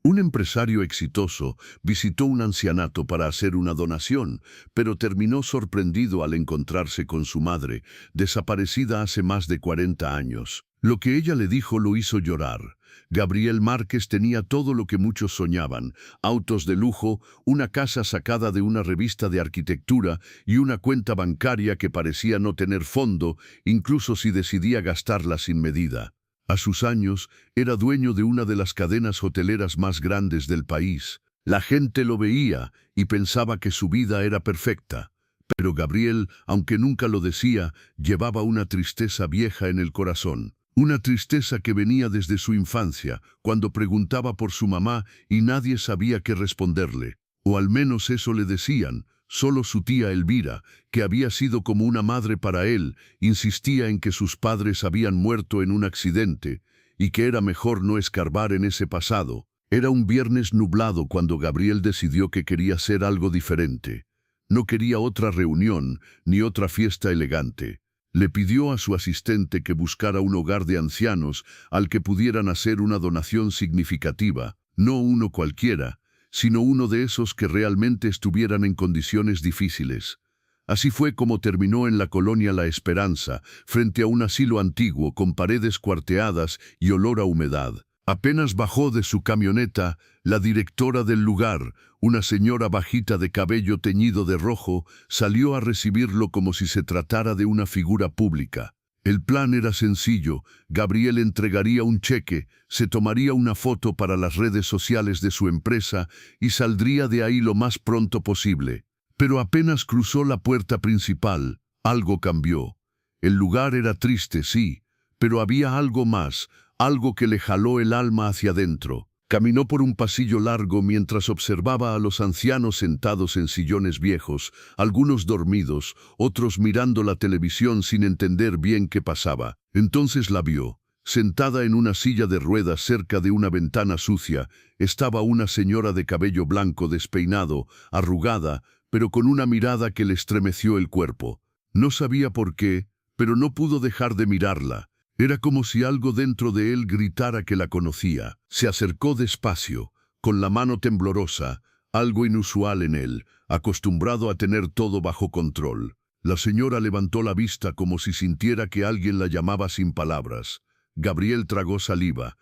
Un empresario exitoso visitó un ancianato para hacer una donación, pero terminó sorprendido al encontrarse con su madre, desaparecida hace más de 40 años. Lo que ella le dijo lo hizo llorar. Gabriel Márquez tenía todo lo que muchos soñaban: autos de lujo, una casa sacada de una revista de arquitectura y una cuenta bancaria que parecía no tener fondo, incluso si decidía gastarla sin medida. A sus años, era dueño de una de las cadenas hoteleras más grandes del país. La gente lo veía y pensaba que su vida era perfecta. Pero Gabriel, aunque nunca lo decía, llevaba una tristeza vieja en el corazón. Una tristeza que venía desde su infancia, cuando preguntaba por su mamá y nadie sabía qué responderle. O al menos eso le decían. Solo su tía Elvira, que había sido como una madre para él, insistía en que sus padres habían muerto en un accidente y que era mejor no escarbar en ese pasado. Era un viernes nublado cuando Gabriel decidió que quería hacer algo diferente. No quería otra reunión ni otra fiesta elegante. Le pidió a su asistente que buscara un hogar de ancianos al que pudieran hacer una donación significativa, no uno cualquiera, sino uno de esos que realmente estuvieran en condiciones difíciles. Así fue como terminó en la colonia La Esperanza, frente a un asilo antiguo con paredes cuarteadas y olor a humedad. Apenas bajó de su camioneta, la directora del lugar, una señora bajita de cabello teñido de rojo, salió a recibirlo como si se tratara de una figura pública. El plan era sencillo: Gabriel entregaría un cheque, se tomaría una foto para las redes sociales de su empresa y saldría de ahí lo más pronto posible. Pero apenas cruzó la puerta principal, algo cambió. El lugar era triste, sí, pero había algo más, algo que le jaló el alma hacia adentro. Caminó por un pasillo largo mientras observaba a los ancianos sentados en sillones viejos, algunos dormidos, otros mirando la televisión sin entender bien qué pasaba. Entonces la vio. Sentada en una silla de ruedas cerca de una ventana sucia, estaba una señora de cabello blanco despeinado, arrugada, pero con una mirada que le estremeció el cuerpo. No sabía por qué, pero no pudo dejar de mirarla. Era como si algo dentro de él gritara que la conocía. Se acercó despacio, con la mano temblorosa, algo inusual en él, acostumbrado a tener todo bajo control. La señora levantó la vista como si sintiera que alguien la llamaba sin palabras. Gabriel tragó saliva.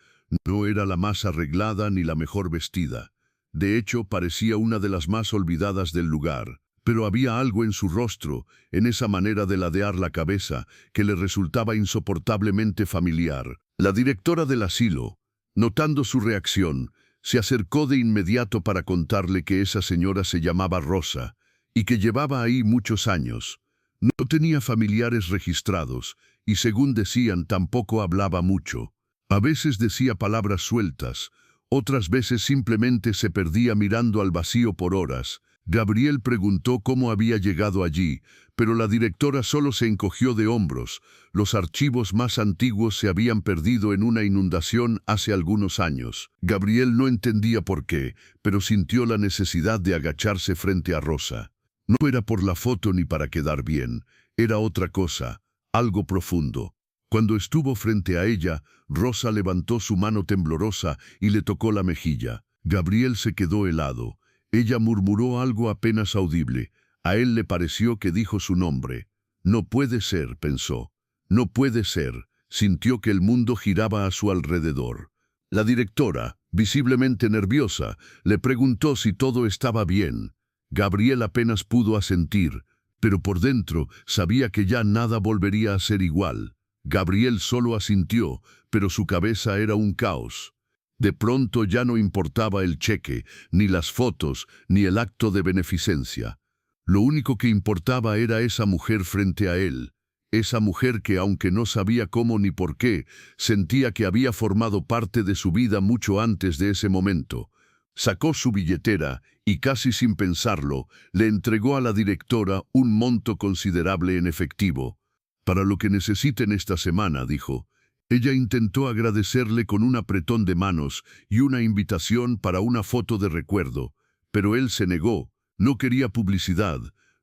No era la más arreglada ni la mejor vestida. De hecho, parecía una de las más olvidadas del lugar. Pero había algo en su rostro, en esa manera de ladear la cabeza, que le resultaba insoportablemente familiar. La directora del asilo, notando su reacción, se acercó de inmediato para contarle que esa señora se llamaba Rosa y que llevaba ahí muchos años. No tenía familiares registrados y, según decían, tampoco hablaba mucho. A veces decía palabras sueltas, otras veces simplemente se perdía mirando al vacío por horas. Gabriel preguntó cómo había llegado allí, pero la directora solo se encogió de hombros. Los archivos más antiguos se habían perdido en una inundación hace algunos años. Gabriel no entendía por qué, pero sintió la necesidad de agacharse frente a Rosa. No era por la foto ni para quedar bien, era otra cosa, algo profundo. Cuando estuvo frente a ella, Rosa levantó su mano temblorosa y le tocó la mejilla. Gabriel se quedó helado. Ella murmuró algo apenas audible. A él le pareció que dijo su nombre. No puede ser, pensó. No puede ser. Sintió que el mundo giraba a su alrededor. La directora, visiblemente nerviosa, le preguntó si todo estaba bien. Gabriel apenas pudo asentir, pero por dentro sabía que ya nada volvería a ser igual. Gabriel solo asintió, pero su cabeza era un caos. De pronto ya no importaba el cheque, ni las fotos, ni el acto de beneficencia. Lo único que importaba era esa mujer frente a él. Esa mujer que, aunque no sabía cómo ni por qué, sentía que había formado parte de su vida mucho antes de ese momento. Sacó su billetera y, casi sin pensarlo, le entregó a la directora un monto considerable en efectivo. «Para lo que necesiten esta semana», dijo. Ella intentó agradecerle con un apretón de manos y una invitación para una foto de recuerdo, pero él se negó. No quería publicidad,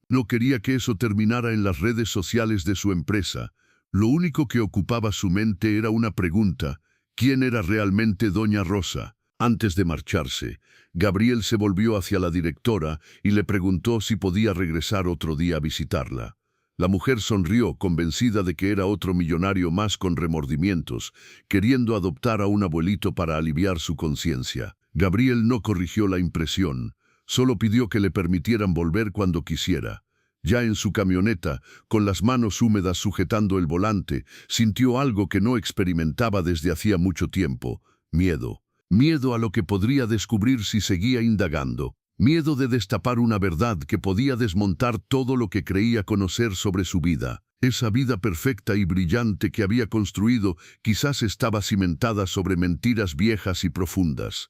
no quería que eso terminara en las redes sociales de su empresa. Lo único que ocupaba su mente era una pregunta: ¿quién era realmente Doña Rosa? Antes de marcharse, Gabriel se volvió hacia la directora y le preguntó si podía regresar otro día a visitarla. La mujer sonrió, convencida de que era otro millonario más con remordimientos, queriendo adoptar a un abuelito para aliviar su conciencia. Gabriel no corrigió la impresión, solo pidió que le permitieran volver cuando quisiera. Ya en su camioneta, con las manos húmedas sujetando el volante, sintió algo que no experimentaba desde hacía mucho tiempo: miedo. Miedo a lo que podría descubrir si seguía indagando. Miedo de destapar una verdad que podía desmontar todo lo que creía conocer sobre su vida. Esa vida perfecta y brillante que había construido quizás estaba cimentada sobre mentiras viejas y profundas.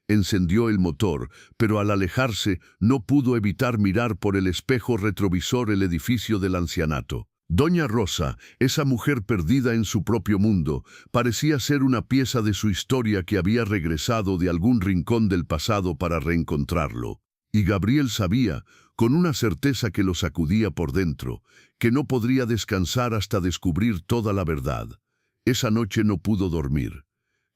Encendió el motor, pero al alejarse no pudo evitar mirar por el espejo retrovisor el edificio del ancianato. Doña Rosa, esa mujer perdida en su propio mundo, parecía ser una pieza de su historia que había regresado de algún rincón del pasado para reencontrarlo. Y Gabriel sabía, con una certeza que lo sacudía por dentro, que no podría descansar hasta descubrir toda la verdad. Esa noche no pudo dormir.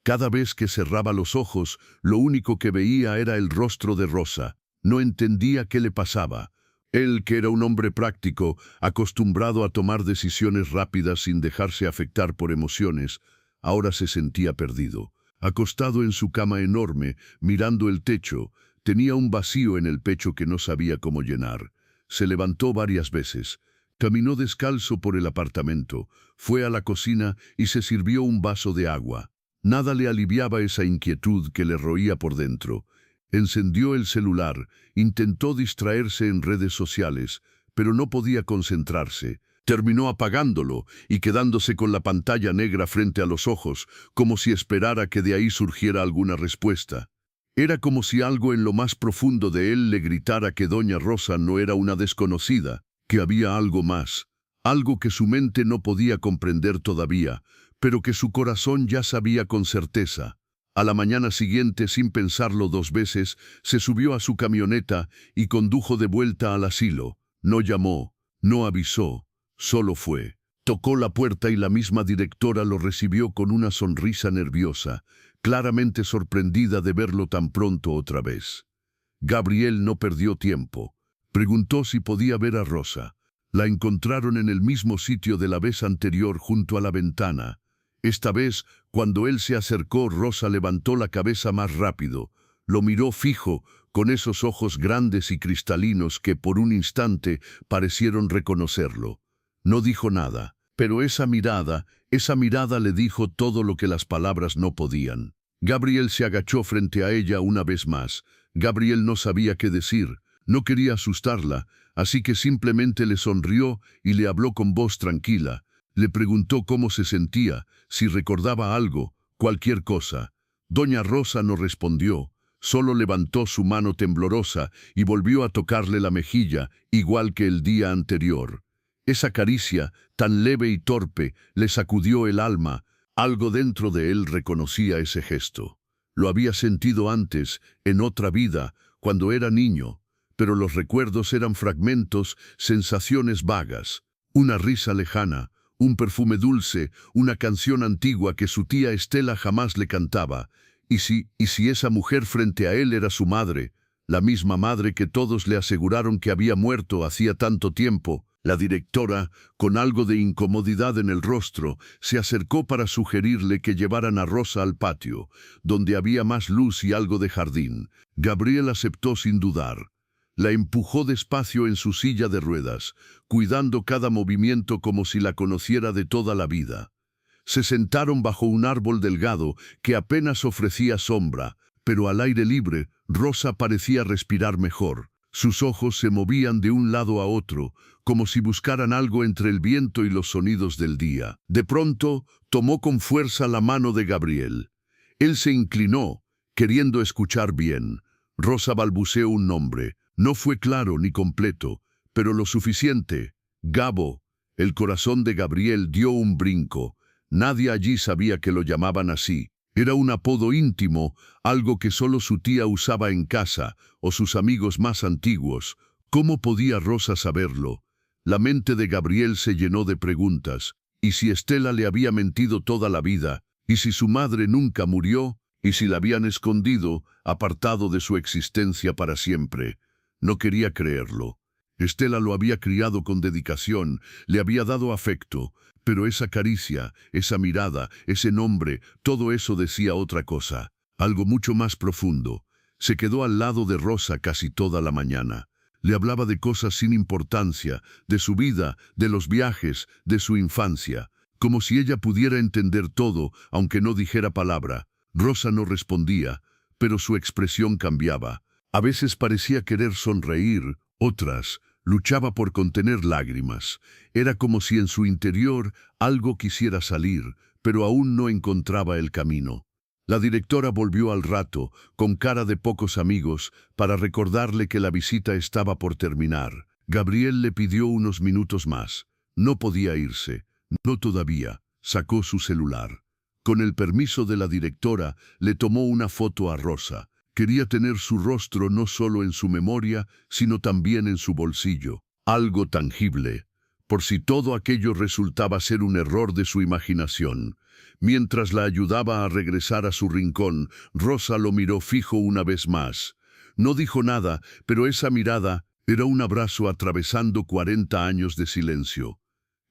Cada vez que cerraba los ojos, lo único que veía era el rostro de Rosa. No entendía qué le pasaba. Él, que era un hombre práctico, acostumbrado a tomar decisiones rápidas sin dejarse afectar por emociones, ahora se sentía perdido. Acostado en su cama enorme, mirando el techo, tenía un vacío en el pecho que no sabía cómo llenar. Se levantó varias veces. Caminó descalzo por el apartamento, fue a la cocina y se sirvió un vaso de agua. Nada le aliviaba esa inquietud que le roía por dentro. Encendió el celular, intentó distraerse en redes sociales, pero no podía concentrarse. Terminó apagándolo y quedándose con la pantalla negra frente a los ojos, como si esperara que de ahí surgiera alguna respuesta. Era como si algo en lo más profundo de él le gritara que Doña Rosa no era una desconocida, que había algo más, algo que su mente no podía comprender todavía, pero que su corazón ya sabía con certeza. A la mañana siguiente, sin pensarlo dos veces, se subió a su camioneta y condujo de vuelta al asilo. No llamó, no avisó, solo fue. Tocó la puerta y la misma directora lo recibió con una sonrisa nerviosa, claramente sorprendida de verlo tan pronto otra vez. Gabriel no perdió tiempo. Preguntó si podía ver a Rosa. La encontraron en el mismo sitio de la vez anterior, junto a la ventana. Esta vez, cuando él se acercó, Rosa levantó la cabeza más rápido. Lo miró fijo, con esos ojos grandes y cristalinos que por un instante parecieron reconocerlo. No dijo nada, pero esa mirada le dijo todo lo que las palabras no podían. Gabriel se agachó frente a ella una vez más. Gabriel no sabía qué decir, no quería asustarla, así que simplemente le sonrió y le habló con voz tranquila. Le preguntó cómo se sentía, si recordaba algo, cualquier cosa. Doña Rosa no respondió, solo levantó su mano temblorosa y volvió a tocarle la mejilla, igual que el día anterior. Esa caricia, tan leve y torpe, le sacudió el alma. Algo dentro de él reconocía ese gesto. Lo había sentido antes, en otra vida, cuando era niño, pero los recuerdos eran fragmentos, sensaciones vagas, una risa lejana, un perfume dulce, una canción antigua que su tía Estela jamás le cantaba. ¿Y si esa mujer frente a él era su madre, la misma madre que todos le aseguraron que había muerto hacía tanto tiempo? La directora, con algo de incomodidad en el rostro, se acercó para sugerirle que llevaran a Rosa al patio, donde había más luz y algo de jardín. Gabriel aceptó sin dudar. La empujó despacio en su silla de ruedas, cuidando cada movimiento como si la conociera de toda la vida. Se sentaron bajo un árbol delgado que apenas ofrecía sombra, pero al aire libre, Rosa parecía respirar mejor. Sus ojos se movían de un lado a otro, como si buscaran algo entre el viento y los sonidos del día. De pronto, tomó con fuerza la mano de Gabriel. Él se inclinó, queriendo escuchar bien. Rosa balbuceó un nombre. No fue claro ni completo, pero lo suficiente. Gabo. El corazón de Gabriel dio un brinco. Nadie allí sabía que lo llamaban así. Era un apodo íntimo, algo que solo su tía usaba en casa, o sus amigos más antiguos. ¿Cómo podía Rosa saberlo? La mente de Gabriel se llenó de preguntas. ¿Y si Estela le había mentido toda la vida? ¿Y si su madre nunca murió? Y si la habían escondido, apartado de su existencia para siempre. No quería creerlo. Estela lo había criado con dedicación, le había dado afecto, pero esa caricia, esa mirada, ese nombre, todo eso decía otra cosa, algo mucho más profundo. Se quedó al lado de Rosa casi toda la mañana. Le hablaba de cosas sin importancia, de su vida, de los viajes, de su infancia, como si ella pudiera entender todo, aunque no dijera palabra. Rosa no respondía, pero su expresión cambiaba. A veces parecía querer sonreír, otras luchaba por contener lágrimas. Era como si en su interior algo quisiera salir, pero aún no encontraba el camino. La directora volvió al rato, con cara de pocos amigos, para recordarle que la visita estaba por terminar. Gabriel le pidió unos minutos más. No podía irse. No todavía. Sacó su celular. Con el permiso de la directora, le tomó una foto a Rosa. Quería tener su rostro no solo en su memoria, sino también en su bolsillo. Algo tangible, por si todo aquello resultaba ser un error de su imaginación. Mientras la ayudaba a regresar a su rincón, Rosa lo miró fijo una vez más. No dijo nada, pero esa mirada era un abrazo atravesando 40 años de silencio.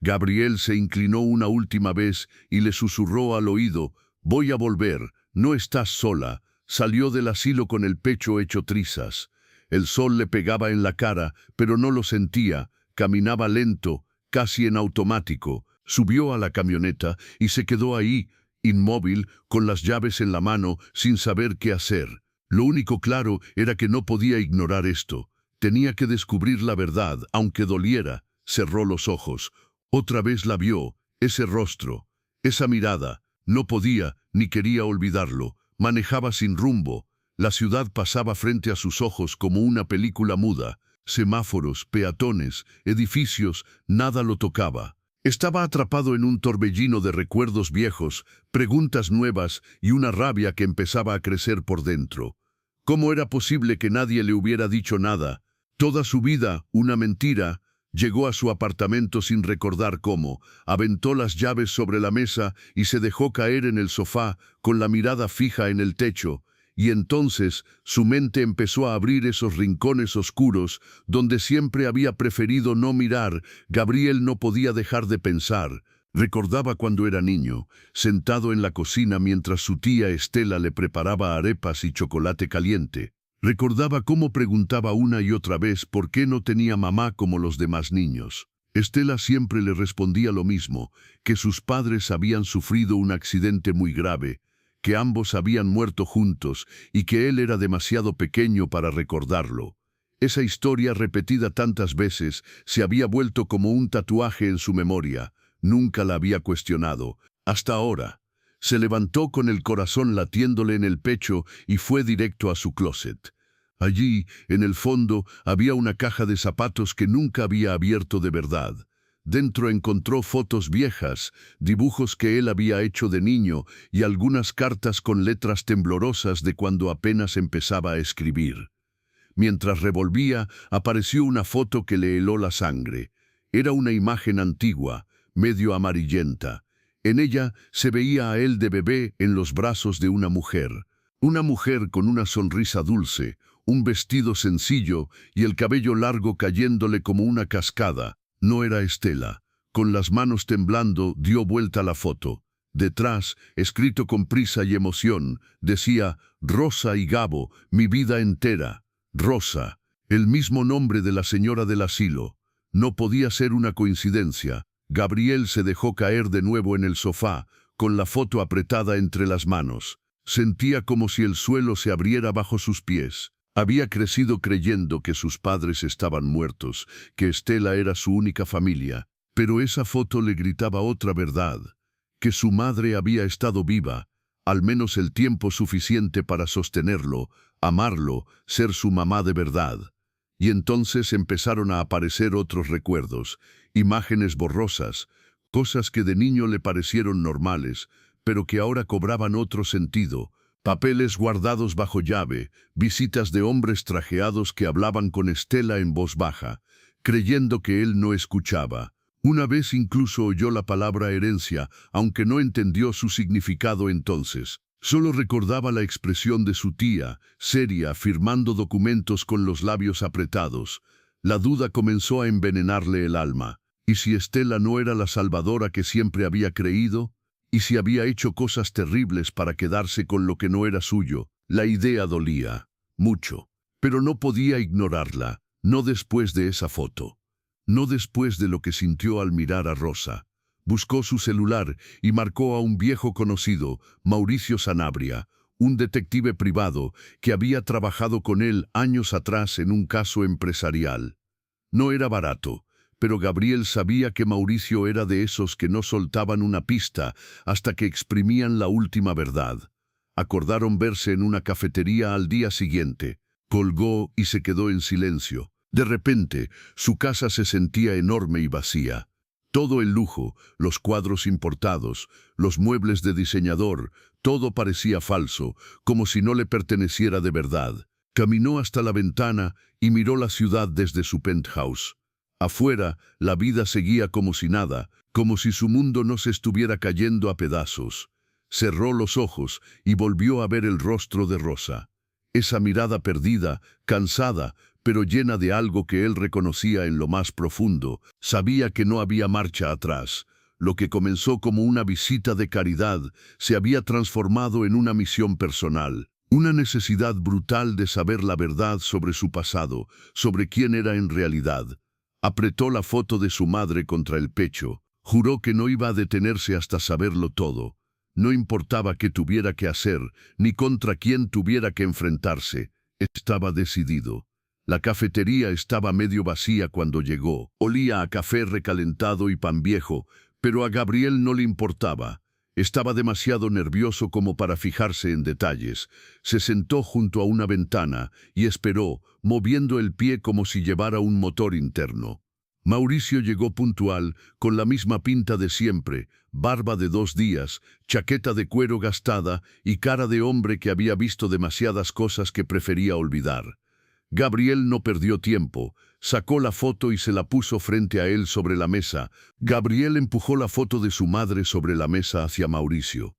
Gabriel se inclinó una última vez y le susurró al oído: «Voy a volver, no estás sola». Salió del asilo con el pecho hecho trizas. El sol le pegaba en la cara, pero no lo sentía. Caminaba lento, casi en automático. Subió a la camioneta y se quedó ahí, inmóvil, con las llaves en la mano, sin saber qué hacer. Lo único claro era que no podía ignorar esto. Tenía que descubrir la verdad, aunque doliera. Cerró los ojos. Otra vez la vio, ese rostro, esa mirada. No podía, ni quería olvidarlo. Manejaba sin rumbo. La ciudad pasaba frente a sus ojos como una película muda. Semáforos, peatones, edificios, nada lo tocaba. Estaba atrapado en un torbellino de recuerdos viejos, preguntas nuevas y una rabia que empezaba a crecer por dentro. ¿Cómo era posible que nadie le hubiera dicho nada? Toda su vida, una mentira. Llegó a su apartamento sin recordar cómo, aventó las llaves sobre la mesa y se dejó caer en el sofá con la mirada fija en el techo, y entonces su mente empezó a abrir esos rincones oscuros donde siempre había preferido no mirar. Gabriel no podía dejar de pensar. Recordaba cuando era niño, sentado en la cocina mientras su tía Estela le preparaba arepas y chocolate caliente. Recordaba cómo preguntaba una y otra vez por qué no tenía mamá como los demás niños. Estela siempre le respondía lo mismo, que sus padres habían sufrido un accidente muy grave, que ambos habían muerto juntos y que él era demasiado pequeño para recordarlo. Esa historia, repetida tantas veces, se había vuelto como un tatuaje en su memoria. Nunca la había cuestionado, hasta ahora. Se levantó con el corazón latiéndole en el pecho y fue directo a su closet. Allí, en el fondo, había una caja de zapatos que nunca había abierto de verdad. Dentro encontró fotos viejas, dibujos que él había hecho de niño y algunas cartas con letras temblorosas de cuando apenas empezaba a escribir. Mientras revolvía, apareció una foto que le heló la sangre. Era una imagen antigua, medio amarillenta. En ella se veía a él de bebé en los brazos de una mujer con una sonrisa dulce, un vestido sencillo y el cabello largo cayéndole como una cascada. No era Estela. Con las manos temblando, dio vuelta la foto. Detrás, escrito con prisa y emoción, decía: «Rosa y Gabo, mi vida entera». Rosa, el mismo nombre de la señora del asilo. No podía ser una coincidencia. Gabriel se dejó caer de nuevo en el sofá, con la foto apretada entre las manos. Sentía como si el suelo se abriera bajo sus pies. Había crecido creyendo que sus padres estaban muertos, que Estela era su única familia, pero esa foto le gritaba otra verdad, que su madre había estado viva, al menos el tiempo suficiente para sostenerlo, amarlo, ser su mamá de verdad. Y entonces empezaron a aparecer otros recuerdos, imágenes borrosas, cosas que de niño le parecieron normales, pero que ahora cobraban otro sentido. Papeles guardados bajo llave, visitas de hombres trajeados que hablaban con Estela en voz baja, creyendo que él no escuchaba. Una vez incluso oyó la palabra herencia, aunque no entendió su significado entonces. Solo recordaba la expresión de su tía, seria, firmando documentos con los labios apretados. La duda comenzó a envenenarle el alma. ¿Y si Estela no era la salvadora que siempre había creído? ¿Y si había hecho cosas terribles para quedarse con lo que no era suyo? La idea dolía mucho, pero no podía ignorarla, no después de esa foto, no después de lo que sintió al mirar a Rosa. Buscó su celular y marcó a un viejo conocido, Mauricio Sanabria, un detective privado que había trabajado con él años atrás en un caso empresarial. No era barato, pero Gabriel sabía que Mauricio era de esos que no soltaban una pista hasta que exprimían la última verdad. Acordaron verse en una cafetería al día siguiente. Colgó y se quedó en silencio. De repente, su casa se sentía enorme y vacía. Todo el lujo, los cuadros importados, los muebles de diseñador, todo parecía falso, como si no le perteneciera de verdad. Caminó hasta la ventana y miró la ciudad desde su penthouse. Afuera, la vida seguía como si nada, como si su mundo no se estuviera cayendo a pedazos. Cerró los ojos y volvió a ver el rostro de Rosa. Esa mirada perdida, cansada, pero llena de algo que él reconocía en lo más profundo. Sabía que no había marcha atrás. Lo que comenzó como una visita de caridad se había transformado en una misión personal. Una necesidad brutal de saber la verdad sobre su pasado, sobre quién era en realidad. Apretó la foto de su madre contra el pecho. Juró que no iba a detenerse hasta saberlo todo. No importaba qué tuviera que hacer, ni contra quién tuviera que enfrentarse. Estaba decidido. La cafetería estaba medio vacía cuando llegó. Olía a café recalentado y pan viejo, pero a Gabriel no le importaba. Estaba demasiado nervioso como para fijarse en detalles. Se sentó junto a una ventana y esperó, moviendo el pie como si llevara un motor interno. Mauricio llegó puntual, con la misma pinta de siempre, barba de 2 días, chaqueta de cuero gastada y cara de hombre que había visto demasiadas cosas que prefería olvidar. Gabriel no perdió tiempo. Sacó la foto y se la puso frente a él sobre la mesa. Gabriel empujó la foto de su madre sobre la mesa hacia Mauricio.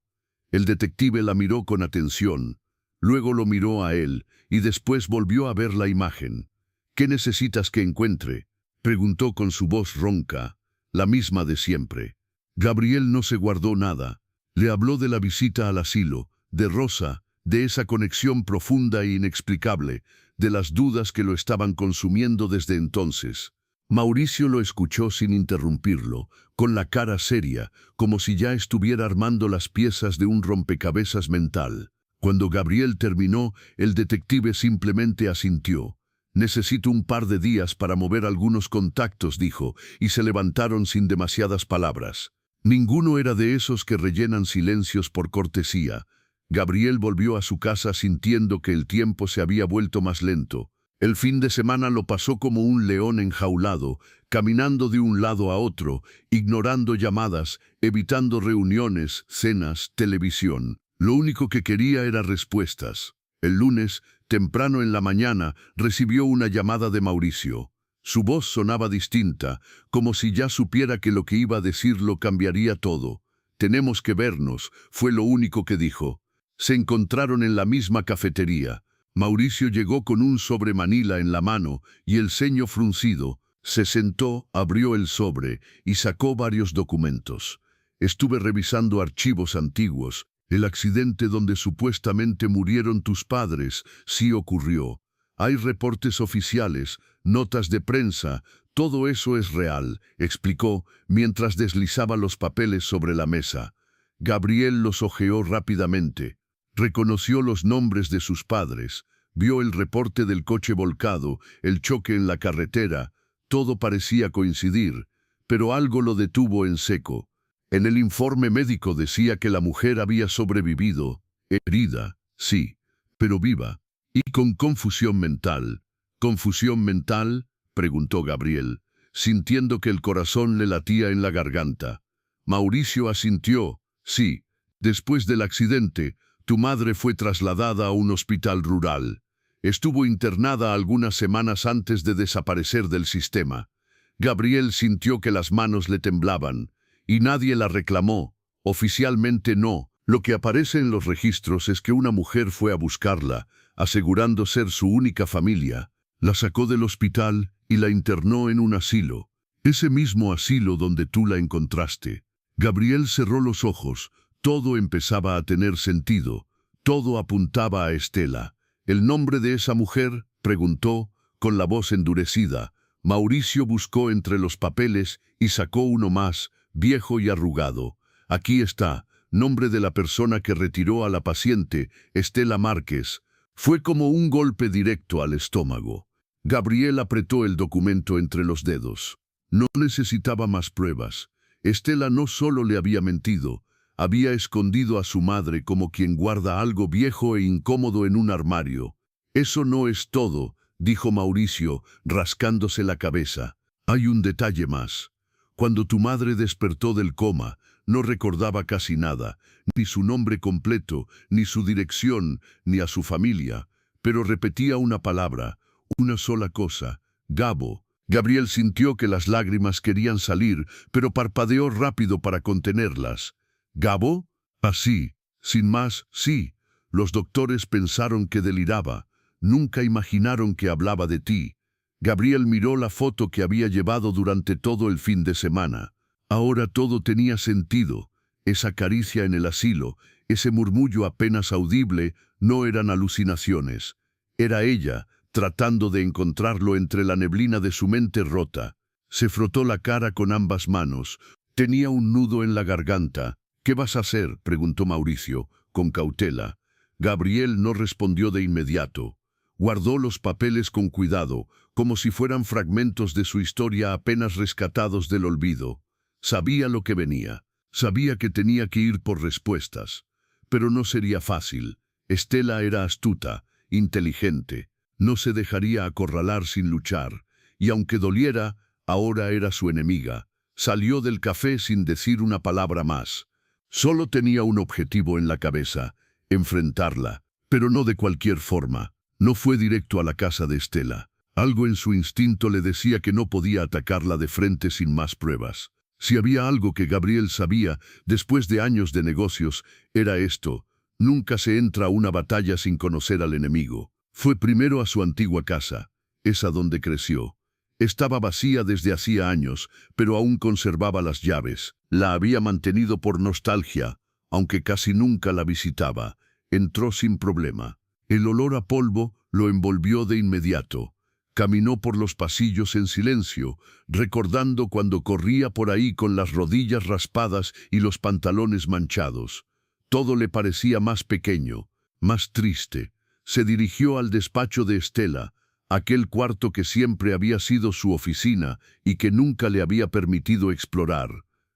El detective la miró con atención. Luego lo miró a él y después volvió a ver la imagen. ¿Qué necesitas que encuentre?, preguntó con su voz ronca, la misma de siempre. Gabriel no se guardó nada. Le habló de la visita al asilo, de Rosa, de esa conexión profunda e inexplicable, de las dudas que lo estaban consumiendo desde entonces. Mauricio lo escuchó sin interrumpirlo, con la cara seria, como si ya estuviera armando las piezas de un rompecabezas mental. Cuando Gabriel terminó, el detective simplemente asintió. «Necesito un par de días para mover algunos contactos», dijo, y se levantaron sin demasiadas palabras. Ninguno era de esos que rellenan silencios por cortesía. Gabriel volvió a su casa sintiendo que el tiempo se había vuelto más lento. El fin de semana lo pasó como un león enjaulado, caminando de un lado a otro, ignorando llamadas, evitando reuniones, cenas, televisión. Lo único que quería era respuestas. El lunes, temprano en la mañana, recibió una llamada de Mauricio. Su voz sonaba distinta, como si ya supiera que lo que iba a decir lo cambiaría todo. «Tenemos que vernos», fue lo único que dijo. Se encontraron en la misma cafetería. Mauricio llegó con un sobre manila en la mano y el ceño fruncido. Se sentó, abrió el sobre y sacó varios documentos. «Estuve revisando archivos antiguos. El accidente donde supuestamente murieron tus padres sí ocurrió. Hay reportes oficiales, notas de prensa, todo eso es real», explicó, mientras deslizaba los papeles sobre la mesa. Gabriel los hojeó rápidamente. Reconoció los nombres de sus padres, vio el reporte del coche volcado, el choque en la carretera. Todo parecía coincidir, pero algo lo detuvo en seco. En el informe médico decía que la mujer había sobrevivido, herida, sí, pero viva, y con confusión mental. «¿Confusión mental?», preguntó Gabriel, sintiendo que el corazón le latía en la garganta. Mauricio asintió. «Sí, después del accidente, tu madre fue trasladada a un hospital rural. Estuvo internada algunas semanas antes de desaparecer del sistema». Gabriel sintió que las manos le temblaban. «¿Y nadie la reclamó?». «Oficialmente no, Lo que aparece en los registros es que una mujer fue a buscarla, asegurando ser su única familia. La sacó del hospital y la internó en un asilo. Ese mismo asilo donde tú la encontraste. Gabriel cerró los ojos. Todo empezaba a tener sentido. Todo apuntaba a Estela. ¿El nombre de esa mujer?, preguntó, con la voz endurecida. Mauricio buscó entre los papeles y sacó uno más, viejo y arrugado. Aquí está, nombre de la persona que retiró a la paciente, Estela Márquez. Fue como un golpe directo al estómago. Gabriel apretó el documento entre los dedos. No necesitaba más pruebas. Estela no solo le había mentido, había escondido a su madre como quien guarda algo viejo e incómodo en un armario. Eso no es todo, dijo Mauricio, rascándose la cabeza. Hay un detalle más. Cuando tu madre despertó del coma, no recordaba casi nada, ni su nombre completo, ni su dirección, ni a su familia, pero repetía una palabra, una sola cosa: Gabo. Gabriel sintió que las lágrimas querían salir, pero parpadeó rápido para contenerlas. ¿Gabo? Así, sin más, sí. Los doctores pensaron que deliraba. Nunca imaginaron que hablaba de ti. Gabriel miró la foto que había llevado durante todo el fin de semana. Ahora todo tenía sentido. Esa caricia en el asilo, ese murmullo apenas audible, no eran alucinaciones. Era ella, tratando de encontrarlo entre la neblina de su mente rota. Se frotó la cara con ambas manos. Tenía un nudo en la garganta. ¿Qué vas a hacer?, preguntó Mauricio, con cautela. Gabriel no respondió de inmediato. Guardó los papeles con cuidado, como si fueran fragmentos de su historia apenas rescatados del olvido. Sabía lo que venía. Sabía que tenía que ir por respuestas. Pero no sería fácil. Estela era astuta, inteligente. No se dejaría acorralar sin luchar. Y aunque doliera, ahora era su enemiga. Salió del café sin decir una palabra más. Solo tenía un objetivo en la cabeza: enfrentarla. Pero no de cualquier forma. No fue directo a la casa de Estela. Algo en su instinto le decía que no podía atacarla de frente sin más pruebas. Si había algo que Gabriel sabía, después de años de negocios, era esto: nunca se entra a una batalla sin conocer al enemigo. Fue primero a su antigua casa, esa donde creció. Estaba vacía desde hacía años, pero aún conservaba las llaves. La había mantenido por nostalgia, aunque casi nunca la visitaba. Entró sin problema. El olor a polvo lo envolvió de inmediato. Caminó por los pasillos en silencio, recordando cuando corría por ahí con las rodillas raspadas y los pantalones manchados. Todo le parecía más pequeño, más triste. Se dirigió al despacho de Estela, aquel cuarto que siempre había sido su oficina y que nunca le había permitido explorar.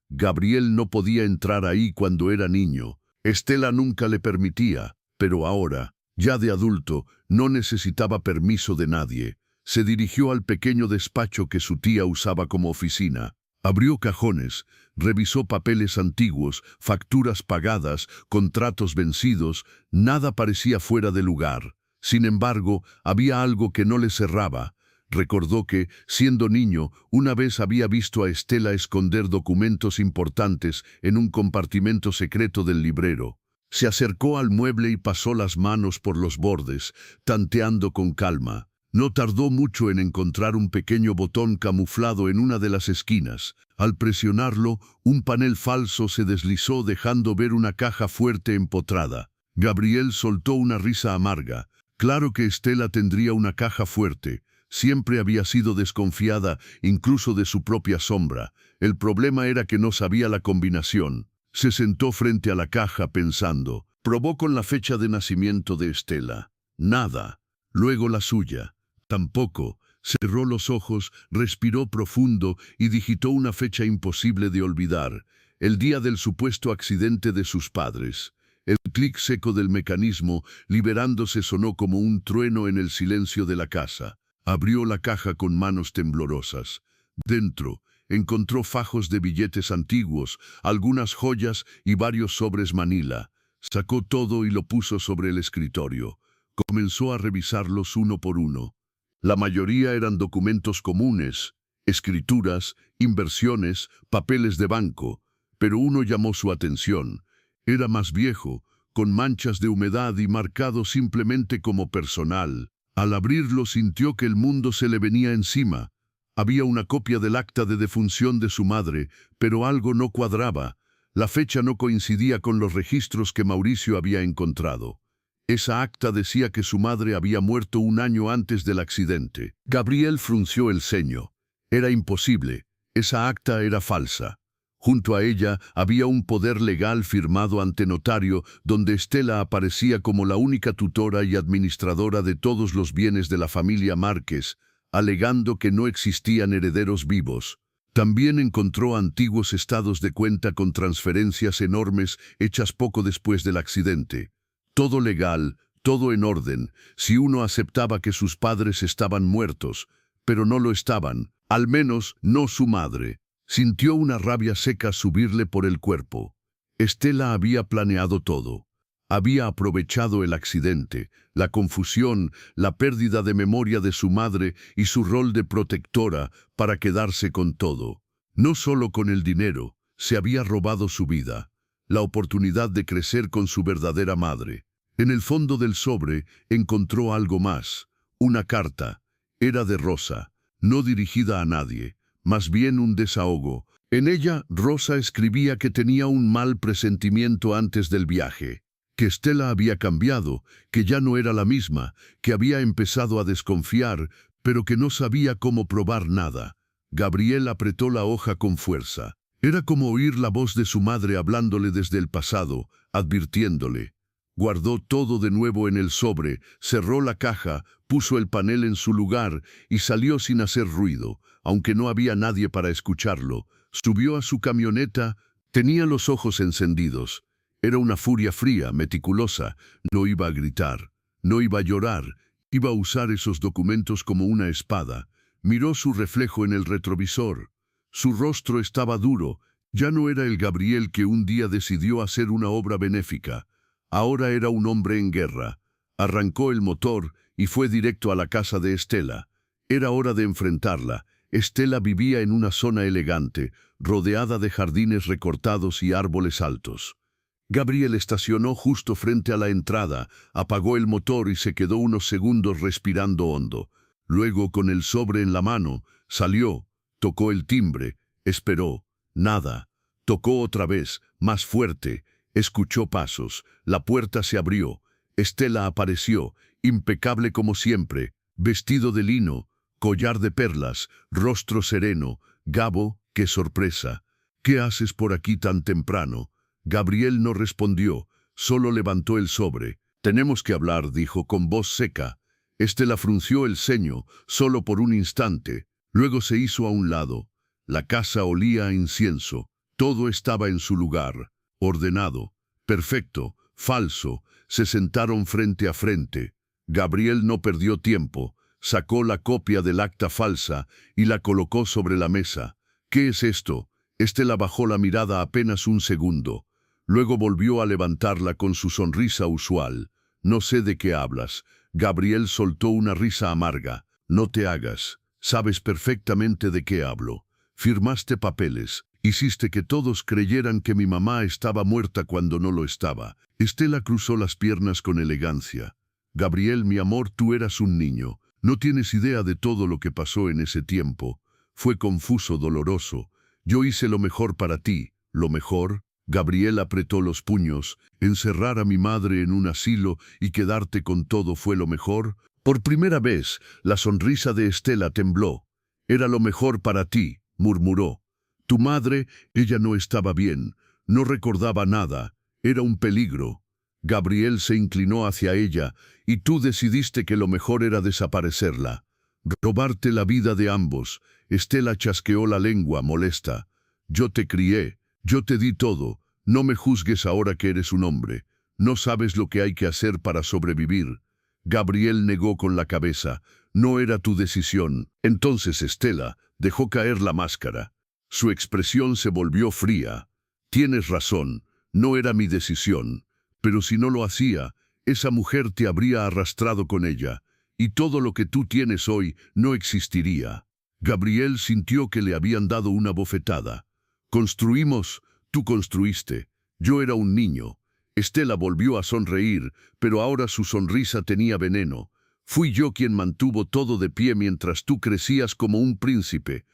Gabriel no podía entrar ahí cuando era niño. Estela nunca le permitía, pero ahora, ya de adulto, no necesitaba permiso de nadie. Se dirigió al pequeño despacho que su tía usaba como oficina. Abrió cajones, revisó papeles antiguos, facturas pagadas, contratos vencidos. Nada parecía fuera de lugar. Sin embargo, había algo que no le cerraba. Recordó que, siendo niño, una vez había visto a Estela esconder documentos importantes en un compartimento secreto del librero. Se acercó al mueble y pasó las manos por los bordes, tanteando con calma. No tardó mucho en encontrar un pequeño botón camuflado en una de las esquinas. Al presionarlo, un panel falso se deslizó dejando ver una caja fuerte empotrada. Gabriel soltó una risa amarga. Claro que Estela tendría una caja fuerte. Siempre había sido desconfiada, incluso de su propia sombra. El problema era que no sabía la combinación. Se sentó frente a la caja pensando. Probó con la fecha de nacimiento de Estela. Nada. Luego la suya. Tampoco. Cerró los ojos, respiró profundo y digitó una fecha imposible de olvidar. El día del supuesto accidente de sus padres. El clic seco del mecanismo, liberándose, sonó como un trueno en el silencio de la casa. Abrió la caja con manos temblorosas. Dentro, encontró fajos de billetes antiguos, algunas joyas y varios sobres manila. Sacó todo y lo puso sobre el escritorio. Comenzó a revisarlos uno por uno. La mayoría eran documentos comunes, escrituras, inversiones, papeles de banco, pero uno llamó su atención. Era más viejo, con manchas de humedad y marcado simplemente como personal. Al abrirlo sintió que el mundo se le venía encima. Había una copia del acta de defunción de su madre, pero algo no cuadraba. La fecha no coincidía con los registros que Mauricio había encontrado. Esa acta decía que su madre había muerto un año antes del accidente. Gabriel frunció el ceño. Era imposible. Esa acta era falsa. Junto a ella había un poder legal firmado ante notario donde Estela aparecía como la única tutora y administradora de todos los bienes de la familia Márquez, alegando que no existían herederos vivos. También encontró antiguos estados de cuenta con transferencias enormes hechas poco después del accidente. Todo legal, todo en orden, si uno aceptaba que sus padres estaban muertos, pero no lo estaban, al menos no su madre. Sintió una rabia seca subirle por el cuerpo. Estela había planeado todo. Había aprovechado el accidente, la confusión, la pérdida de memoria de su madre y su rol de protectora para quedarse con todo. No solo con el dinero, se había robado su vida, la oportunidad de crecer con su verdadera madre. En el fondo del sobre encontró algo más, una carta. Era de Rosa, no dirigida a nadie, más bien un desahogo. En ella, Rosa escribía que tenía un mal presentimiento antes del viaje, que Estela había cambiado, que ya no era la misma, que había empezado a desconfiar, pero que no sabía cómo probar nada. Gabriel apretó la hoja con fuerza. Era como oír la voz de su madre hablándole desde el pasado, advirtiéndole. Guardó todo de nuevo en el sobre, cerró la caja, puso el panel en su lugar y salió sin hacer ruido, aunque no había nadie para escucharlo. Subió a su camioneta, tenía los ojos encendidos. Era una furia fría, meticulosa. No iba a gritar, no iba a llorar, iba a usar esos documentos como una espada. Miró su reflejo en el retrovisor. Su rostro estaba duro. Ya no era el Gabriel que un día decidió hacer una obra benéfica. Ahora era un hombre en guerra. Arrancó el motor y fue directo a la casa de Estela. Era hora de enfrentarla. Estela vivía en una zona elegante, rodeada de jardines recortados y árboles altos. Gabriel estacionó justo frente a la entrada, apagó el motor y se quedó unos segundos respirando hondo. Luego, con el sobre en la mano, salió, tocó el timbre, esperó. Nada. Tocó otra vez, más fuerte. Escuchó pasos. La puerta se abrió. Estela apareció, impecable como siempre, vestido de lino, collar de perlas, rostro sereno. Gabo, qué sorpresa. ¿Qué haces por aquí tan temprano? Gabriel no respondió, solo levantó el sobre. Tenemos que hablar, dijo con voz seca. Estela frunció el ceño, solo por un instante. Luego se hizo a un lado. La casa olía a incienso. Todo estaba en su lugar, ordenado, perfecto, falso. Se sentaron frente a frente. Gabriel no perdió tiempo. Sacó la copia del acta falsa y la colocó sobre la mesa. ¿Qué es esto? Estela bajó la mirada apenas un segundo. Luego volvió a levantarla con su sonrisa usual. No sé de qué hablas. Gabriel soltó una risa amarga. No te hagas. Sabes perfectamente de qué hablo. Firmaste papeles. Hiciste que todos creyeran que mi mamá estaba muerta cuando no lo estaba. Estela cruzó las piernas con elegancia. Gabriel, mi amor, tú eras un niño. No tienes idea de todo lo que pasó en ese tiempo. Fue confuso, doloroso. Yo hice lo mejor para ti. ¿Lo mejor? Gabriel apretó los puños. ¿Encerrar a mi madre en un asilo y quedarte con todo fue lo mejor? Por primera vez, la sonrisa de Estela tembló. Era lo mejor para ti, murmuró. Tu madre, ella no estaba bien. No recordaba nada. Era un peligro. Gabriel se inclinó hacia ella, y tú decidiste que lo mejor era desaparecerla. Robarte la vida de ambos. Estela chasqueó la lengua, molesta. Yo te crié, yo te di todo. No me juzgues ahora que eres un hombre. No sabes lo que hay que hacer para sobrevivir. Gabriel negó con la cabeza. No era tu decisión. Entonces Estela dejó caer la máscara. Su expresión se volvió fría. Tienes razón, no era mi decisión. Pero si no lo hacía, esa mujer te habría arrastrado con ella, y todo lo que tú tienes hoy no existiría. Gabriel sintió que le habían dado una bofetada. Construimos, tú construiste. Yo era un niño. Estela volvió a sonreír, pero ahora su sonrisa tenía veneno. Fui yo quien mantuvo todo de pie mientras tú crecías como un príncipe.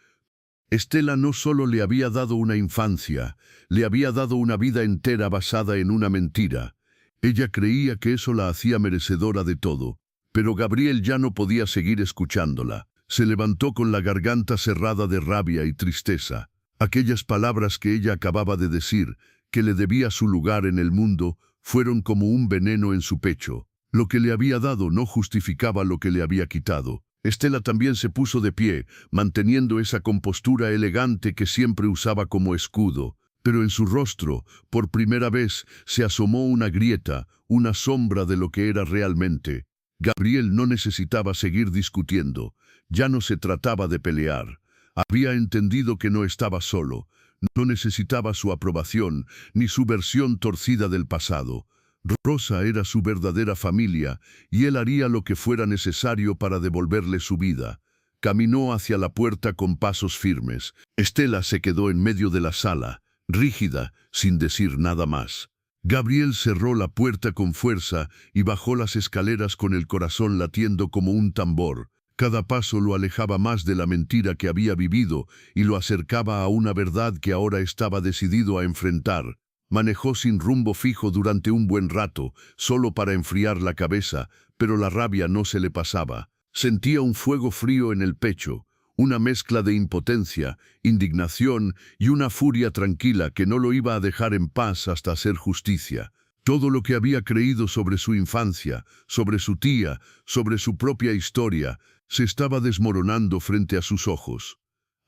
Estela no solo le había dado una infancia, le había dado una vida entera basada en una mentira. Ella creía que eso la hacía merecedora de todo, pero Gabriel ya no podía seguir escuchándola. Se levantó con la garganta cerrada de rabia y tristeza. Aquellas palabras que ella acababa de decir, que le debía su lugar en el mundo, fueron como un veneno en su pecho. Lo que le había dado no justificaba lo que le había quitado. Estela también se puso de pie, manteniendo esa compostura elegante que siempre usaba como escudo. Pero en su rostro, por primera vez, se asomó una grieta, una sombra de lo que era realmente. Gabriel no necesitaba seguir discutiendo. Ya no se trataba de pelear. Había entendido que no estaba solo. No necesitaba su aprobación, ni su versión torcida del pasado. Rosa era su verdadera familia, y él haría lo que fuera necesario para devolverle su vida. Caminó hacia la puerta con pasos firmes. Estela se quedó en medio de la sala, rígida, sin decir nada más. Gabriel cerró la puerta con fuerza y bajó las escaleras con el corazón latiendo como un tambor. Cada paso lo alejaba más de la mentira que había vivido y lo acercaba a una verdad que ahora estaba decidido a enfrentar. Manejó sin rumbo fijo durante un buen rato, solo para enfriar la cabeza, pero la rabia no se le pasaba. Sentía un fuego frío en el pecho, una mezcla de impotencia, indignación y una furia tranquila que no lo iba a dejar en paz hasta hacer justicia. Todo lo que había creído sobre su infancia, sobre su tía, sobre su propia historia, se estaba desmoronando frente a sus ojos.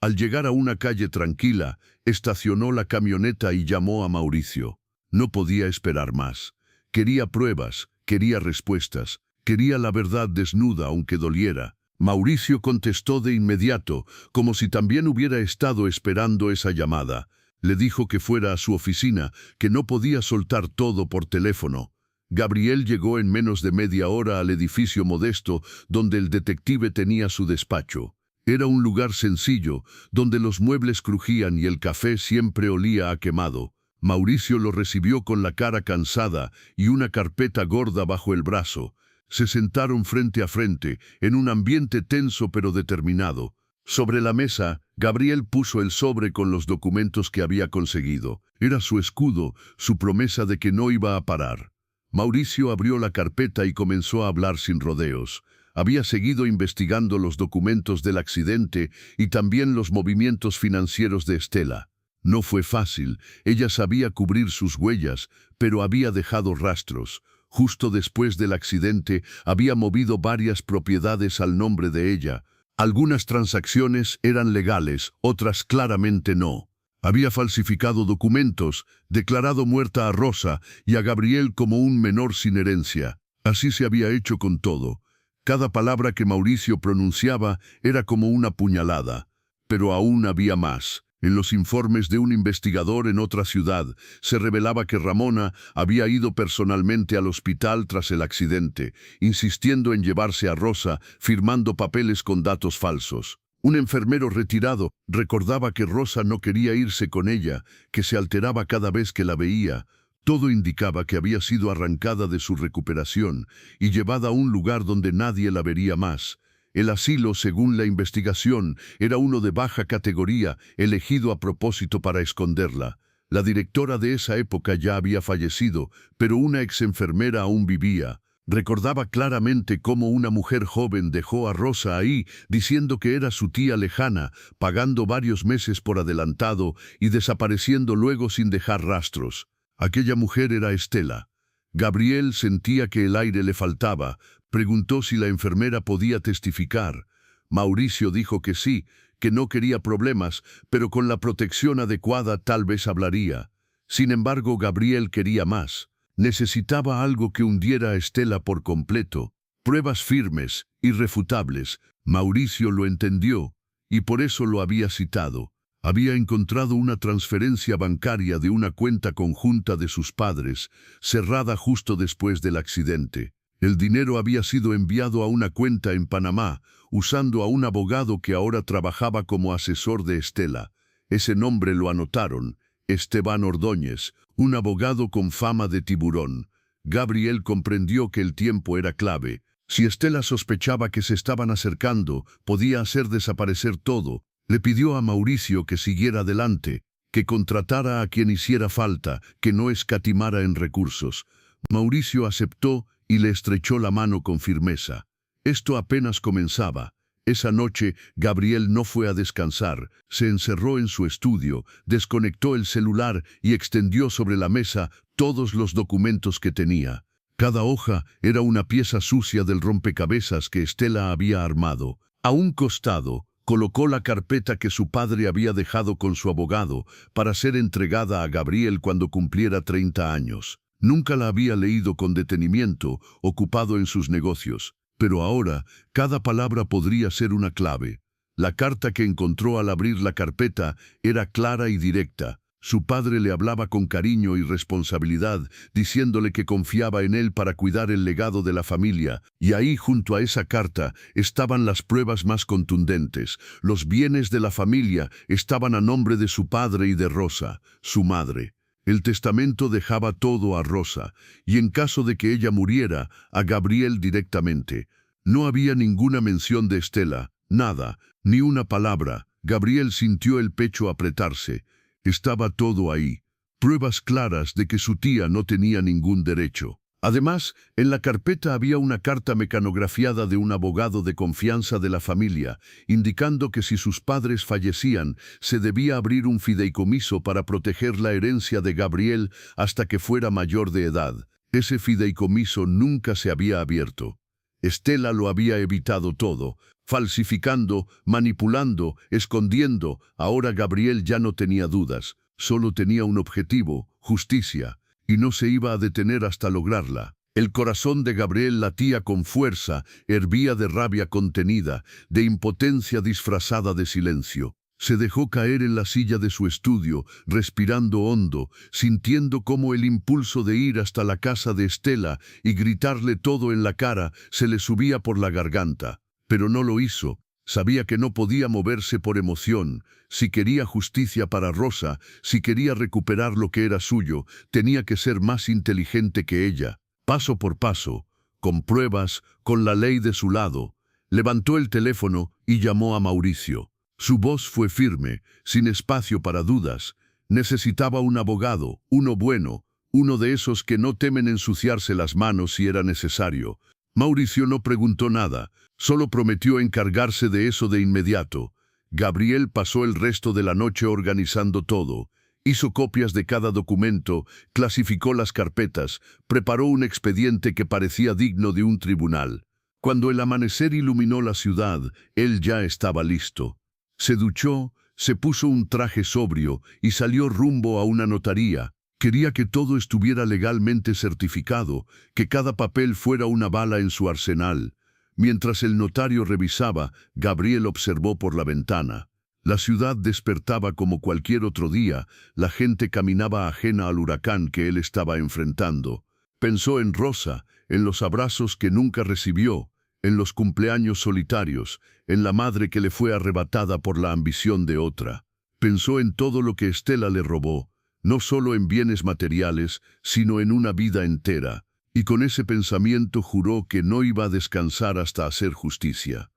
Al llegar a una calle tranquila, estacionó la camioneta y llamó a Mauricio. No podía esperar más. Quería pruebas, quería respuestas, quería la verdad desnuda aunque doliera. Mauricio contestó de inmediato, como si también hubiera estado esperando esa llamada. Le dijo que fuera a su oficina, que no podía soltar todo por teléfono. Gabriel llegó en menos de media hora al edificio modesto donde el detective tenía su despacho. Era un lugar sencillo, donde los muebles crujían y el café siempre olía a quemado. Mauricio lo recibió con la cara cansada y una carpeta gorda bajo el brazo. Se sentaron frente a frente, en un ambiente tenso pero determinado. Sobre la mesa, Gabriel puso el sobre con los documentos que había conseguido. Era su escudo, su promesa de que no iba a parar. Mauricio abrió la carpeta y comenzó a hablar sin rodeos. Había seguido investigando los documentos del accidente y también los movimientos financieros de Estela. No fue fácil, ella sabía cubrir sus huellas, pero había dejado rastros. Justo después del accidente, había movido varias propiedades al nombre de ella. Algunas transacciones eran legales, otras claramente no. Había falsificado documentos, declarado muerta a Rosa y a Gabriel como un menor sin herencia. Así se había hecho con todo. Cada palabra que Mauricio pronunciaba era como una puñalada. Pero aún había más. En los informes de un investigador en otra ciudad, se revelaba que Ramona había ido personalmente al hospital tras el accidente, insistiendo en llevarse a Rosa, firmando papeles con datos falsos. Un enfermero retirado recordaba que Rosa no quería irse con ella, que se alteraba cada vez que la veía. Todo indicaba que había sido arrancada de su recuperación y llevada a un lugar donde nadie la vería más. El asilo, según la investigación, era uno de baja categoría, elegido a propósito para esconderla. La directora de esa época ya había fallecido, pero una ex-enfermera aún vivía. Recordaba claramente cómo una mujer joven dejó a Rosa ahí, diciendo que era su tía lejana, pagando varios meses por adelantado y desapareciendo luego sin dejar rastros. Aquella mujer era Estela. Gabriel sentía que el aire le faltaba. Preguntó si la enfermera podía testificar. Mauricio dijo que sí, que no quería problemas, pero con la protección adecuada tal vez hablaría. Sin embargo, Gabriel quería más. Necesitaba algo que hundiera a Estela por completo. Pruebas firmes, irrefutables. Mauricio lo entendió, y por eso lo había citado. Había encontrado una transferencia bancaria de una cuenta conjunta de sus padres, cerrada justo después del accidente. El dinero había sido enviado a una cuenta en Panamá, usando a un abogado que ahora trabajaba como asesor de Estela. Ese nombre lo anotaron. Esteban Ordóñez, un abogado con fama de tiburón. Gabriel comprendió que el tiempo era clave. Si Estela sospechaba que se estaban acercando, podía hacer desaparecer todo. Le pidió a Mauricio que siguiera adelante, que contratara a quien hiciera falta, que no escatimara en recursos. Mauricio aceptó y le estrechó la mano con firmeza. Esto apenas comenzaba. Esa noche, Gabriel no fue a descansar, se encerró en su estudio, desconectó el celular y extendió sobre la mesa todos los documentos que tenía. Cada hoja era una pieza sucia del rompecabezas que Estela había armado. A un costado, colocó la carpeta que su padre había dejado con su abogado para ser entregada a Gabriel cuando cumpliera 30 años. Nunca la había leído con detenimiento, ocupado en sus negocios. Pero ahora, cada palabra podría ser una clave. La carta que encontró al abrir la carpeta era clara y directa. Su padre le hablaba con cariño y responsabilidad, diciéndole que confiaba en él para cuidar el legado de la familia. Y ahí, junto a esa carta, estaban las pruebas más contundentes. Los bienes de la familia estaban a nombre de su padre y de Rosa, su madre. El testamento dejaba todo a Rosa, y en caso de que ella muriera, a Gabriel directamente. No había ninguna mención de Estela, nada, ni una palabra. Gabriel sintió el pecho apretarse. Estaba todo ahí, pruebas claras de que su tía no tenía ningún derecho. Además, en la carpeta había una carta mecanografiada de un abogado de confianza de la familia, indicando que si sus padres fallecían, se debía abrir un fideicomiso para proteger la herencia de Gabriel hasta que fuera mayor de edad. Ese fideicomiso nunca se había abierto. Estela lo había evitado todo, falsificando, manipulando, escondiendo. Ahora Gabriel ya no tenía dudas, solo tenía un objetivo: justicia. Y no se iba a detener hasta lograrla. El corazón de Gabriel latía con fuerza, hervía de rabia contenida, de impotencia disfrazada de silencio. Se dejó caer en la silla de su estudio, respirando hondo, sintiendo cómo el impulso de ir hasta la casa de Estela y gritarle todo en la cara se le subía por la garganta. Pero no lo hizo. Sabía que no podía moverse por emoción. Si quería justicia para Rosa, si quería recuperar lo que era suyo, tenía que ser más inteligente que ella. Paso por paso, con pruebas, con la ley de su lado, levantó el teléfono y llamó a Mauricio. Su voz fue firme, sin espacio para dudas. Necesitaba un abogado, uno bueno, uno de esos que no temen ensuciarse las manos si era necesario. Mauricio no preguntó nada, solo prometió encargarse de eso de inmediato. Gabriel pasó el resto de la noche organizando todo. Hizo copias de cada documento, clasificó las carpetas, preparó un expediente que parecía digno de un tribunal. Cuando el amanecer iluminó la ciudad, él ya estaba listo. Se duchó, se puso un traje sobrio y salió rumbo a una notaría. Quería que todo estuviera legalmente certificado, que cada papel fuera una bala en su arsenal. Mientras el notario revisaba, Gabriel observó por la ventana. La ciudad despertaba como cualquier otro día, la gente caminaba ajena al huracán que él estaba enfrentando. Pensó en Rosa, en los abrazos que nunca recibió, en los cumpleaños solitarios, en la madre que le fue arrebatada por la ambición de otra. Pensó en todo lo que Estela le robó, no solo en bienes materiales, sino en una vida entera, y con ese pensamiento juró que no iba a descansar hasta hacer justicia.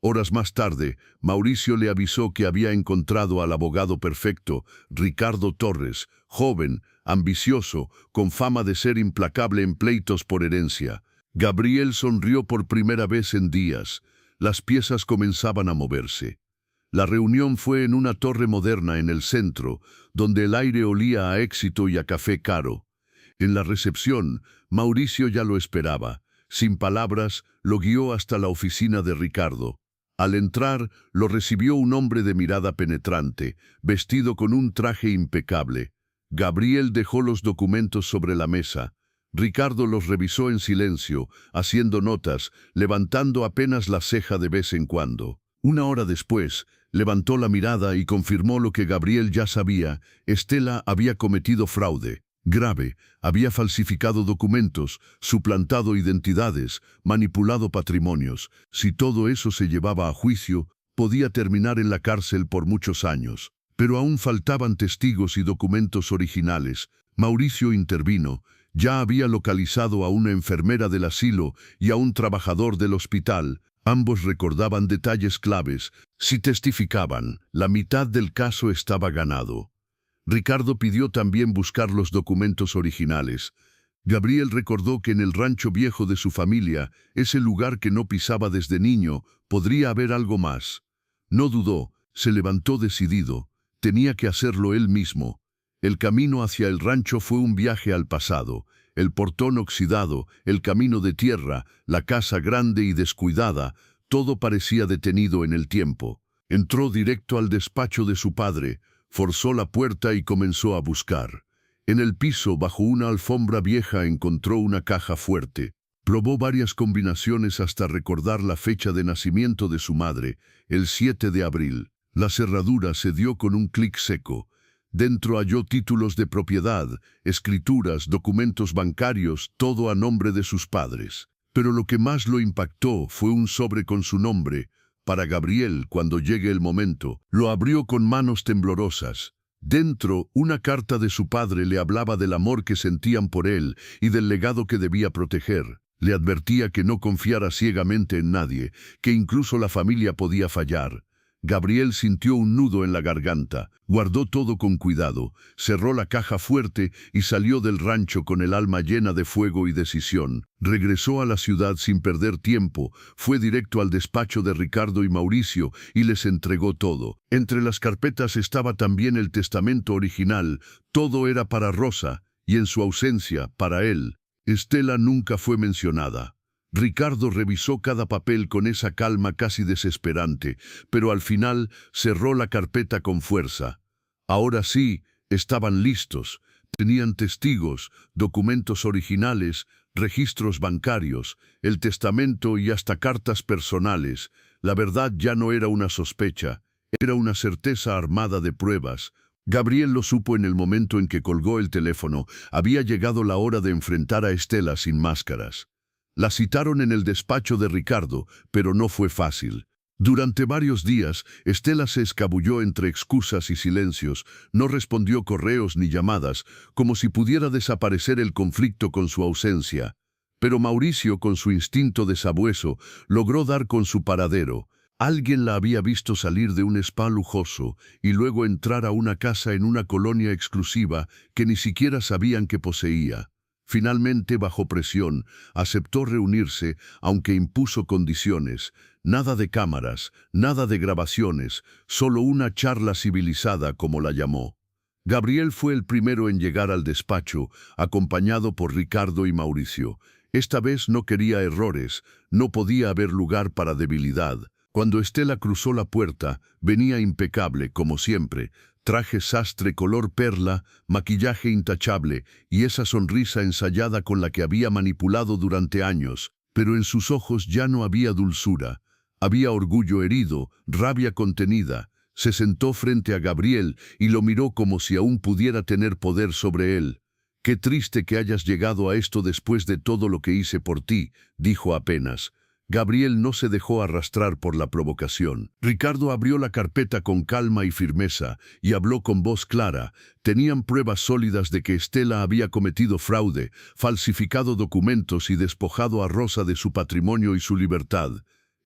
Horas más tarde, Mauricio le avisó que había encontrado al abogado perfecto, Ricardo Torres, joven, ambicioso, con fama de ser implacable en pleitos por herencia. Gabriel sonrió por primera vez en días. Las piezas comenzaban a moverse. La reunión fue en una torre moderna en el centro, donde el aire olía a éxito y a café caro. En la recepción, Mauricio ya lo esperaba. Sin palabras, lo guió hasta la oficina de Ricardo. Al entrar, lo recibió un hombre de mirada penetrante, vestido con un traje impecable. Gabriel dejó los documentos sobre la mesa. Ricardo los revisó en silencio, haciendo notas, levantando apenas la ceja de vez en cuando. Una hora después, levantó la mirada y confirmó lo que Gabriel ya sabía: Estela había cometido fraude grave, había falsificado documentos, suplantado identidades, manipulado patrimonios. Si todo eso se llevaba a juicio, podía terminar en la cárcel por muchos años. Pero aún faltaban testigos y documentos originales. Mauricio intervino. Ya había localizado a una enfermera del asilo y a un trabajador del hospital. Ambos recordaban detalles claves. Si testificaban, la mitad del caso estaba ganado. Ricardo pidió también buscar los documentos originales. Gabriel recordó que en el rancho viejo de su familia, ese lugar que no pisaba desde niño, podría haber algo más. No dudó, se levantó decidido. Tenía que hacerlo él mismo. El camino hacia el rancho fue un viaje al pasado. El portón oxidado, el camino de tierra, la casa grande y descuidada, todo parecía detenido en el tiempo. Entró directo al despacho de su padre, forzó la puerta y comenzó a buscar. En el piso, bajo una alfombra vieja, encontró una caja fuerte. Probó varias combinaciones hasta recordar la fecha de nacimiento de su madre, el 7 de abril. La cerradura se dio con un clic seco. Dentro halló títulos de propiedad, escrituras, documentos bancarios, todo a nombre de sus padres. Pero lo que más lo impactó fue un sobre con su nombre. Para Gabriel, cuando llegue el momento, lo abrió con manos temblorosas. Dentro, una carta de su padre le hablaba del amor que sentían por él y del legado que debía proteger. Le advertía que no confiara ciegamente en nadie, que incluso la familia podía fallar. Gabriel sintió un nudo en la garganta, guardó todo con cuidado, cerró la caja fuerte y salió del rancho con el alma llena de fuego y decisión. Regresó a la ciudad sin perder tiempo, fue directo al despacho de Ricardo y Mauricio y les entregó todo. Entre las carpetas estaba también el testamento original, todo era para Rosa, y en su ausencia, para él. Estela nunca fue mencionada. Ricardo revisó cada papel con esa calma casi desesperante, pero al final cerró la carpeta con fuerza. Ahora sí, estaban listos. Tenían testigos, documentos originales, registros bancarios, el testamento y hasta cartas personales. La verdad ya no era una sospecha, era una certeza armada de pruebas. Gabriel lo supo en el momento en que colgó el teléfono. Había llegado la hora de enfrentar a Estela sin máscaras. La citaron en el despacho de Ricardo, pero no fue fácil. Durante varios días, Estela se escabulló entre excusas y silencios, no respondió correos ni llamadas, como si pudiera desaparecer el conflicto con su ausencia. Pero Mauricio, con su instinto de sabueso, logró dar con su paradero. Alguien la había visto salir de un spa lujoso y luego entrar a una casa en una colonia exclusiva que ni siquiera sabían que poseía. Finalmente, bajo presión, aceptó reunirse, aunque impuso condiciones. Nada de cámaras, nada de grabaciones, solo una charla civilizada, como la llamó. Gabriel fue el primero en llegar al despacho, acompañado por Ricardo y Mauricio. Esta vez no quería errores, no podía haber lugar para debilidad. Cuando Estela cruzó la puerta, venía impecable, como siempre. Traje sastre color perla, maquillaje intachable y esa sonrisa ensayada con la que había manipulado durante años, pero en sus ojos ya no había dulzura. Había orgullo herido, rabia contenida. Se sentó frente a Gabriel y lo miró como si aún pudiera tener poder sobre él. «Qué triste que hayas llegado a esto después de todo lo que hice por ti», dijo apenas. Gabriel no se dejó arrastrar por la provocación. Ricardo abrió la carpeta con calma y firmeza y habló con voz clara. Tenían pruebas sólidas de que Estela había cometido fraude, falsificado documentos y despojado a Rosa de su patrimonio y su libertad.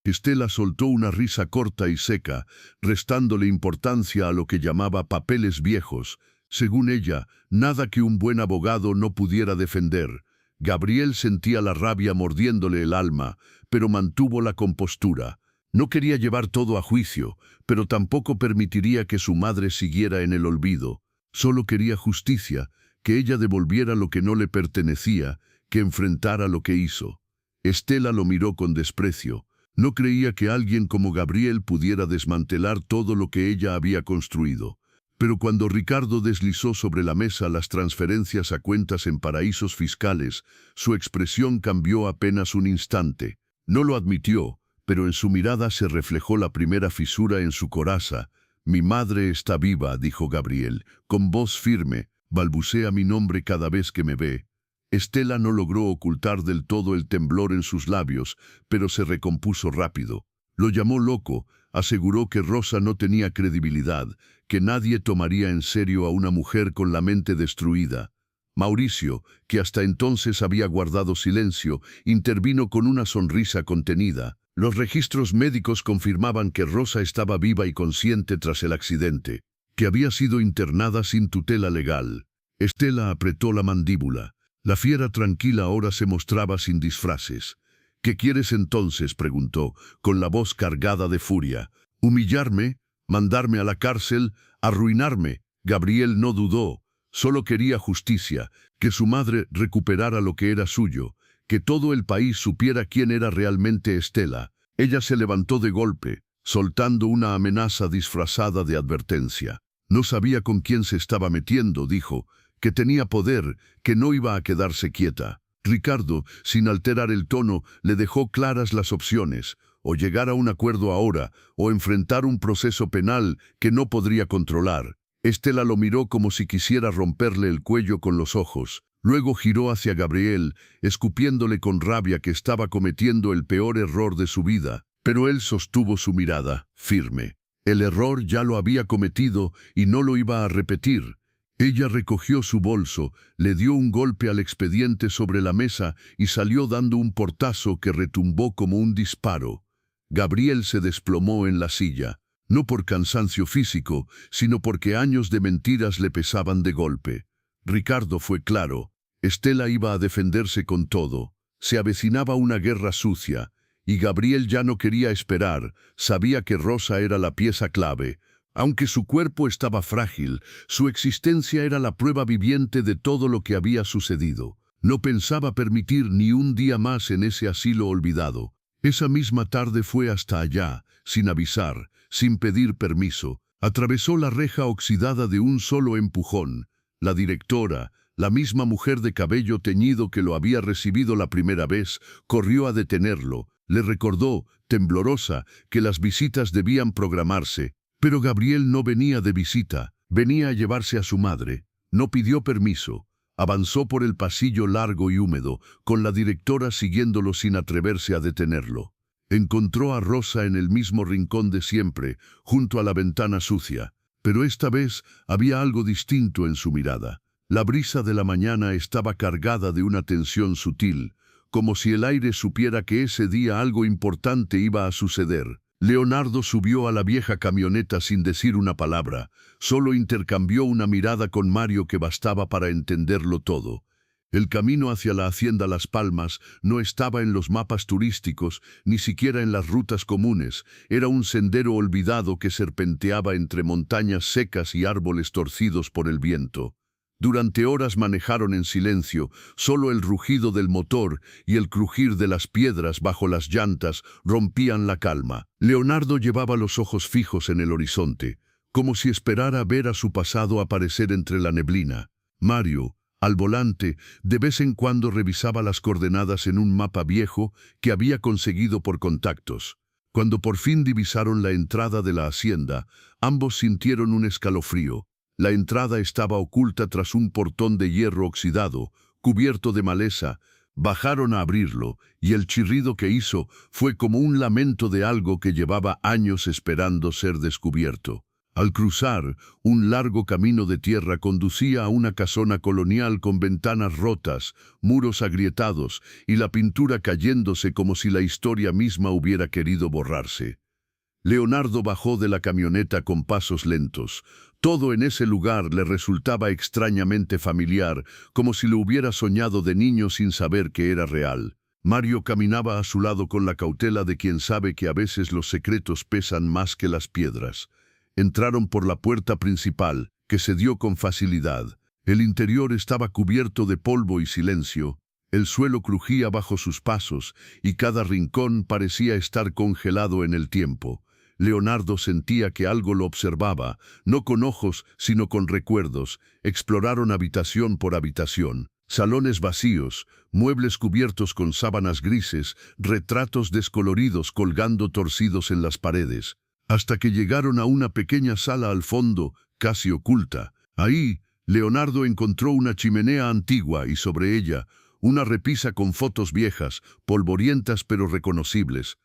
Estela soltó una risa corta y seca, restándole importancia a lo que llamaba papeles viejos. Según ella, nada que un buen abogado no pudiera defender. Gabriel sentía la rabia mordiéndole el alma, pero mantuvo la compostura. No quería llevar todo a juicio, pero tampoco permitiría que su madre siguiera en el olvido. Solo quería justicia, que ella devolviera lo que no le pertenecía, que enfrentara lo que hizo. Estela lo miró con desprecio. No creía que alguien como Gabriel pudiera desmantelar todo lo que ella había construido. Pero cuando Ricardo deslizó sobre la mesa las transferencias a cuentas en paraísos fiscales, su expresión cambió apenas un instante. No lo admitió, pero en su mirada se reflejó la primera fisura en su coraza. «Mi madre está viva», dijo Gabriel, con voz firme, balbucea mi nombre cada vez que me ve. Estela no logró ocultar del todo el temblor en sus labios, pero se recompuso rápido. Lo llamó loco, aseguró que Rosa no tenía credibilidad, que nadie tomaría en serio a una mujer con la mente destruida. Mauricio, que hasta entonces había guardado silencio, intervino con una sonrisa contenida. Los registros médicos confirmaban que Rosa estaba viva y consciente tras el accidente, que había sido internada sin tutela legal. Estela apretó la mandíbula. La fiera tranquila ahora se mostraba sin disfraces. «¿Qué quieres entonces?», preguntó, con la voz cargada de furia. «¿Humillarme? ¿Mandarme a la cárcel? ¿Arruinarme?». Gabriel no dudó. Solo quería justicia, que su madre recuperara lo que era suyo, que todo el país supiera quién era realmente Estela. Ella se levantó de golpe, soltando una amenaza disfrazada de advertencia. No sabía con quién se estaba metiendo, dijo, que tenía poder, que no iba a quedarse quieta. Ricardo, sin alterar el tono, le dejó claras las opciones, o llegar a un acuerdo ahora, o enfrentar un proceso penal que no podría controlar. Estela lo miró como si quisiera romperle el cuello con los ojos. Luego giró hacia Gabriel, escupiéndole con rabia que estaba cometiendo el peor error de su vida. Pero él sostuvo su mirada, firme. El error ya lo había cometido y no lo iba a repetir. Ella recogió su bolso, le dio un golpe al expediente sobre la mesa y salió dando un portazo que retumbó como un disparo. Gabriel se desplomó en la silla, no por cansancio físico, sino porque años de mentiras le pesaban de golpe. Ricardo fue claro. Estela iba a defenderse con todo. Se avecinaba una guerra sucia, y Gabriel ya no quería esperar. Sabía que Rosa era la pieza clave. Aunque su cuerpo estaba frágil, su existencia era la prueba viviente de todo lo que había sucedido. No pensaba permitir ni un día más en ese asilo olvidado. Esa misma tarde fue hasta allá, sin avisar, sin pedir permiso. Atravesó la reja oxidada de un solo empujón. La directora, la misma mujer de cabello teñido que lo había recibido la primera vez, corrió a detenerlo. Le recordó, temblorosa, que las visitas debían programarse. Pero Gabriel no venía de visita, venía a llevarse a su madre. No pidió permiso. Avanzó por el pasillo largo y húmedo, con la directora siguiéndolo sin atreverse a detenerlo. Encontró a Rosa en el mismo rincón de siempre, junto a la ventana sucia. Pero esta vez había algo distinto en su mirada. La brisa de la mañana estaba cargada de una tensión sutil, como si el aire supiera que ese día algo importante iba a suceder. Leonardo subió a la vieja camioneta sin decir una palabra. Solo intercambió una mirada con Mario que bastaba para entenderlo todo. El camino hacia la hacienda Las Palmas no estaba en los mapas turísticos, ni siquiera en las rutas comunes. Era un sendero olvidado que serpenteaba entre montañas secas y árboles torcidos por el viento. Durante horas manejaron en silencio, solo el rugido del motor y el crujir de las piedras bajo las llantas rompían la calma. Leonardo llevaba los ojos fijos en el horizonte, como si esperara ver a su pasado aparecer entre la neblina. Mario, al volante, de vez en cuando revisaba las coordenadas en un mapa viejo que había conseguido por contactos. Cuando por fin divisaron la entrada de la hacienda, ambos sintieron un escalofrío. La entrada estaba oculta tras un portón de hierro oxidado, cubierto de maleza. Bajaron a abrirlo, y el chirrido que hizo fue como un lamento de algo que llevaba años esperando ser descubierto. Al cruzar, un largo camino de tierra conducía a una casona colonial con ventanas rotas, muros agrietados y la pintura cayéndose como si la historia misma hubiera querido borrarse. Leonardo bajó de la camioneta con pasos lentos. Todo en ese lugar le resultaba extrañamente familiar, como si lo hubiera soñado de niño sin saber que era real. Mario caminaba a su lado con la cautela de quien sabe que a veces los secretos pesan más que las piedras. Entraron por la puerta principal, que se dio con facilidad. El interior estaba cubierto de polvo y silencio. El suelo crujía bajo sus pasos, y cada rincón parecía estar congelado en el tiempo. Leonardo sentía que algo lo observaba, no con ojos, sino con recuerdos. Exploraron habitación por habitación. Salones vacíos, muebles cubiertos con sábanas grises, retratos descoloridos colgando torcidos en las paredes. Hasta que llegaron a una pequeña sala al fondo, casi oculta. Ahí, Leonardo encontró una chimenea antigua y sobre ella, una repisa con fotos viejas, polvorientas pero reconocibles.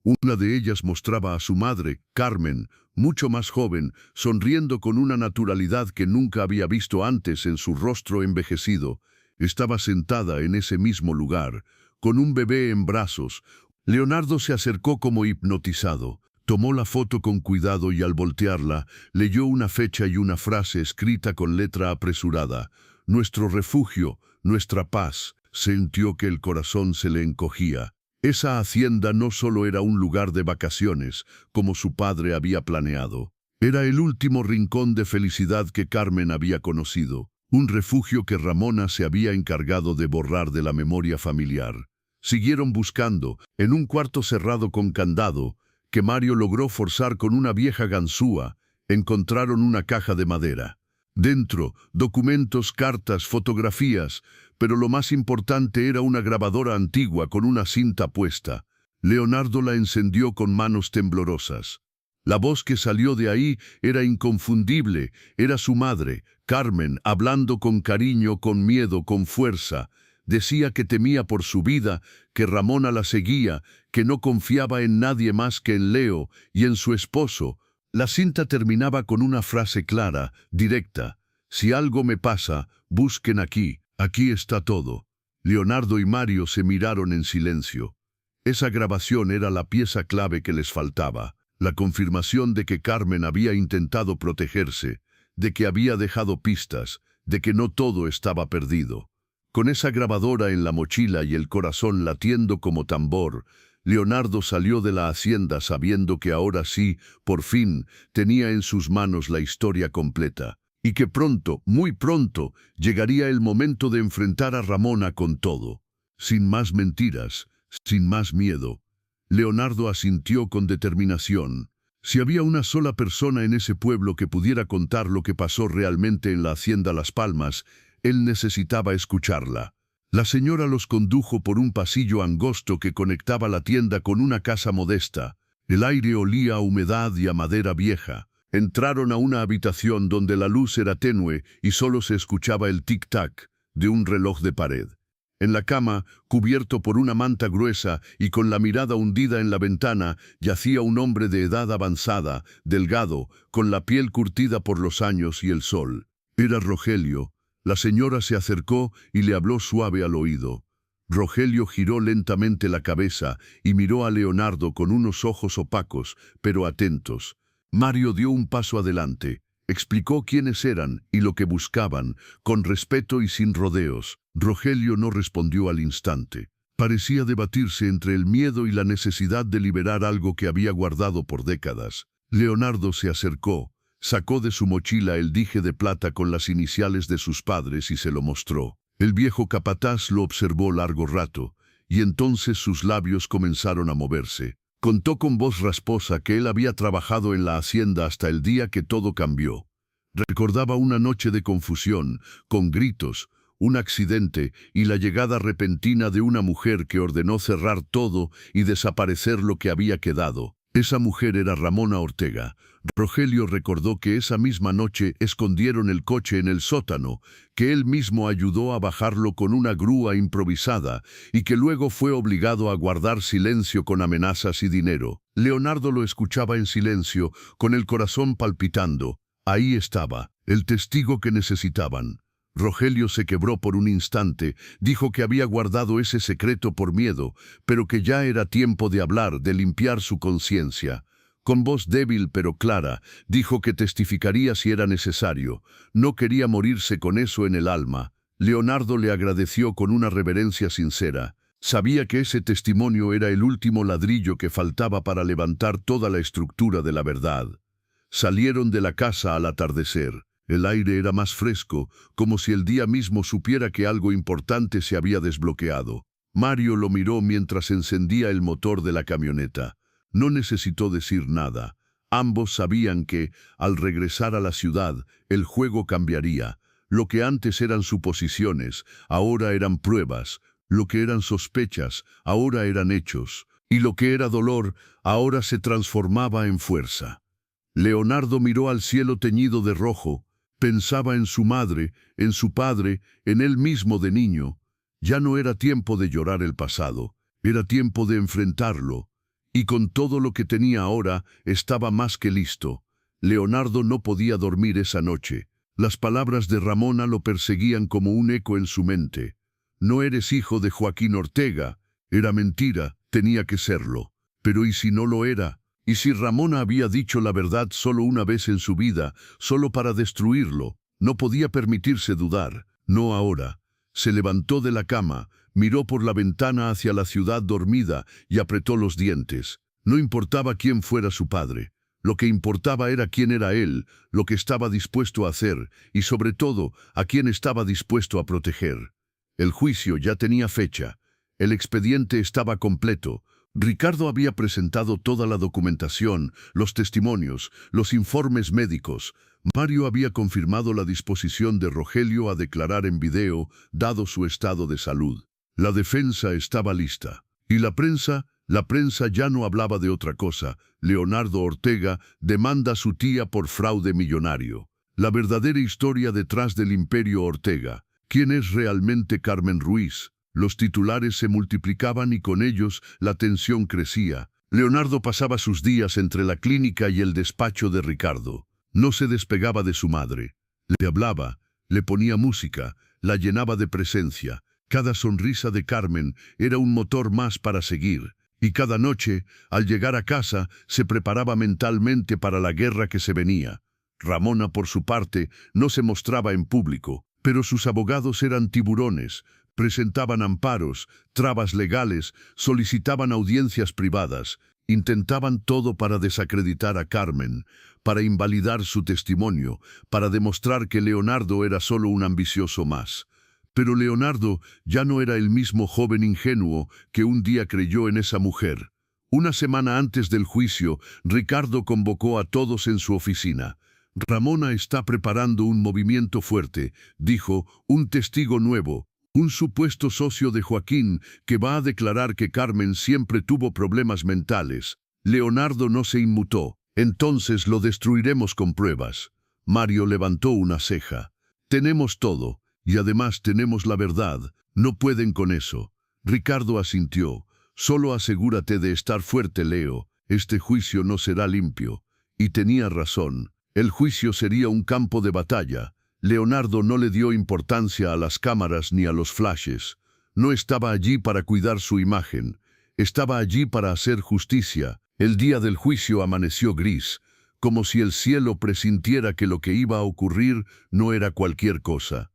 Una de ellas mostraba a su madre, Carmen, mucho más joven, sonriendo con una naturalidad que nunca había visto antes en su rostro envejecido. Estaba sentada en ese mismo lugar, con un bebé en brazos. Leonardo se acercó como hipnotizado. Tomó la foto con cuidado y al voltearla, leyó una fecha y una frase escrita con letra apresurada. Nuestro refugio, nuestra paz. Sintió que el corazón se le encogía. Esa hacienda no solo era un lugar de vacaciones, como su padre había planeado. Era el último rincón de felicidad que Carmen había conocido. Un refugio que Ramona se había encargado de borrar de la memoria familiar. Siguieron buscando, en un cuarto cerrado con candado, que Mario logró forzar con una vieja ganzúa. Encontraron una caja de madera. Dentro, documentos, cartas, fotografías, pero lo más importante era una grabadora antigua con una cinta puesta. Leonardo la encendió con manos temblorosas. La voz que salió de ahí era inconfundible, era su madre, Carmen, hablando con cariño, con miedo, con fuerza. Decía que temía por su vida, que Ramona la seguía, que no confiaba en nadie más que en Leo y en su esposo. La cinta terminaba con una frase clara, directa. Si algo me pasa, busquen aquí, aquí está todo. Leonardo y Mario se miraron en silencio. Esa grabación era la pieza clave que les faltaba, la confirmación de que Carmen había intentado protegerse, de que había dejado pistas, de que no todo estaba perdido. Con esa grabadora en la mochila y el corazón latiendo como tambor, Leonardo salió de la hacienda sabiendo que ahora sí, por fin, tenía en sus manos la historia completa, y que pronto, muy pronto, llegaría el momento de enfrentar a Ramona con todo. Sin más mentiras, sin más miedo. Leonardo asintió con determinación. Si había una sola persona en ese pueblo que pudiera contar lo que pasó realmente en la hacienda Las Palmas, él necesitaba escucharla. La señora los condujo por un pasillo angosto que conectaba la tienda con una casa modesta. El aire olía a humedad y a madera vieja. Entraron a una habitación donde la luz era tenue y solo se escuchaba el tic-tac de un reloj de pared. En la cama, cubierto por una manta gruesa y con la mirada hundida en la ventana, yacía un hombre de edad avanzada, delgado, con la piel curtida por los años y el sol. Era Rogelio. La señora se acercó y le habló suave al oído. Rogelio giró lentamente la cabeza y miró a Leonardo con unos ojos opacos, pero atentos. Mario dio un paso adelante. Explicó quiénes eran y lo que buscaban, con respeto y sin rodeos. Rogelio no respondió al instante. Parecía debatirse entre el miedo y la necesidad de liberar algo que había guardado por décadas. Leonardo se acercó, sacó de su mochila el dije de plata con las iniciales de sus padres y se lo mostró. El viejo capataz lo observó largo rato, y entonces sus labios comenzaron a moverse. Contó con voz rasposa que él había trabajado en la hacienda hasta el día que todo cambió. Recordaba una noche de confusión, con gritos, un accidente y la llegada repentina de una mujer que ordenó cerrar todo y desaparecer lo que había quedado. Esa mujer era Ramona Ortega. Rogelio recordó que esa misma noche escondieron el coche en el sótano, que él mismo ayudó a bajarlo con una grúa improvisada y que luego fue obligado a guardar silencio con amenazas y dinero. Leonardo lo escuchaba en silencio, con el corazón palpitando. Ahí estaba, el testigo que necesitaban. Rogelio se quebró por un instante, dijo que había guardado ese secreto por miedo, pero que ya era tiempo de hablar, de limpiar su conciencia. Con voz débil pero clara, dijo que testificaría si era necesario. No quería morirse con eso en el alma. Leonardo le agradeció con una reverencia sincera. Sabía que ese testimonio era el último ladrillo que faltaba para levantar toda la estructura de la verdad. Salieron de la casa al atardecer. El aire era más fresco, como si el día mismo supiera que algo importante se había desbloqueado. Mario lo miró mientras encendía el motor de la camioneta. No necesitó decir nada. Ambos sabían que, al regresar a la ciudad, el juego cambiaría. Lo que antes eran suposiciones, ahora eran pruebas. Lo que eran sospechas, ahora eran hechos. Y lo que era dolor, ahora se transformaba en fuerza. Leonardo miró al cielo teñido de rojo. Pensaba en su madre, en su padre, en él mismo de niño. Ya no era tiempo de llorar el pasado, era tiempo de enfrentarlo. Y con todo lo que tenía ahora, estaba más que listo. Leonardo no podía dormir esa noche. Las palabras de Ramona lo perseguían como un eco en su mente. No eres hijo de Joaquín Ortega. Era mentira, tenía que serlo. Pero ¿y si no lo era? ¿Y si Ramona había dicho la verdad solo una vez en su vida, solo para destruirlo? No podía permitirse dudar. No ahora. Se levantó de la cama, miró por la ventana hacia la ciudad dormida y apretó los dientes. No importaba quién fuera su padre. Lo que importaba era quién era él, lo que estaba dispuesto a hacer y, sobre todo, a quién estaba dispuesto a proteger. El juicio ya tenía fecha. El expediente estaba completo. Ricardo había presentado toda la documentación, los testimonios, los informes médicos. Mario había confirmado la disposición de Rogelio a declarar en video, dado su estado de salud. La defensa estaba lista. Y la prensa ya no hablaba de otra cosa. Leonardo Ortega demanda a su tía por fraude millonario. La verdadera historia detrás del imperio Ortega. ¿Quién es realmente Carmen Ruiz? Los titulares se multiplicaban y con ellos la tensión crecía. Leonardo pasaba sus días entre la clínica y el despacho de Ricardo. No se despegaba de su madre. Le hablaba, le ponía música, la llenaba de presencia. Cada sonrisa de Carmen era un motor más para seguir. Y cada noche, al llegar a casa, se preparaba mentalmente para la guerra que se venía. Ramona, por su parte, no se mostraba en público, pero sus abogados eran tiburones. Presentaban amparos, trabas legales, solicitaban audiencias privadas, intentaban todo para desacreditar a Carmen, para invalidar su testimonio, para demostrar que Leonardo era solo un ambicioso más. Pero Leonardo ya no era el mismo joven ingenuo que un día creyó en esa mujer. Una semana antes del juicio, Ricardo convocó a todos en su oficina. Ramona está preparando un movimiento fuerte, dijo, un testigo nuevo. Un supuesto socio de Joaquín que va a declarar que Carmen siempre tuvo problemas mentales. Leonardo no se inmutó. Entonces lo destruiremos con pruebas. Mario levantó una ceja. Tenemos todo, y además tenemos la verdad. No pueden con eso. Ricardo asintió. Solo asegúrate de estar fuerte, Leo. Este juicio no será limpio. Y tenía razón. El juicio sería un campo de batalla. Leonardo no le dio importancia a las cámaras ni a los flashes. No estaba allí para cuidar su imagen. Estaba allí para hacer justicia. El día del juicio amaneció gris, como si el cielo presintiera que lo que iba a ocurrir no era cualquier cosa.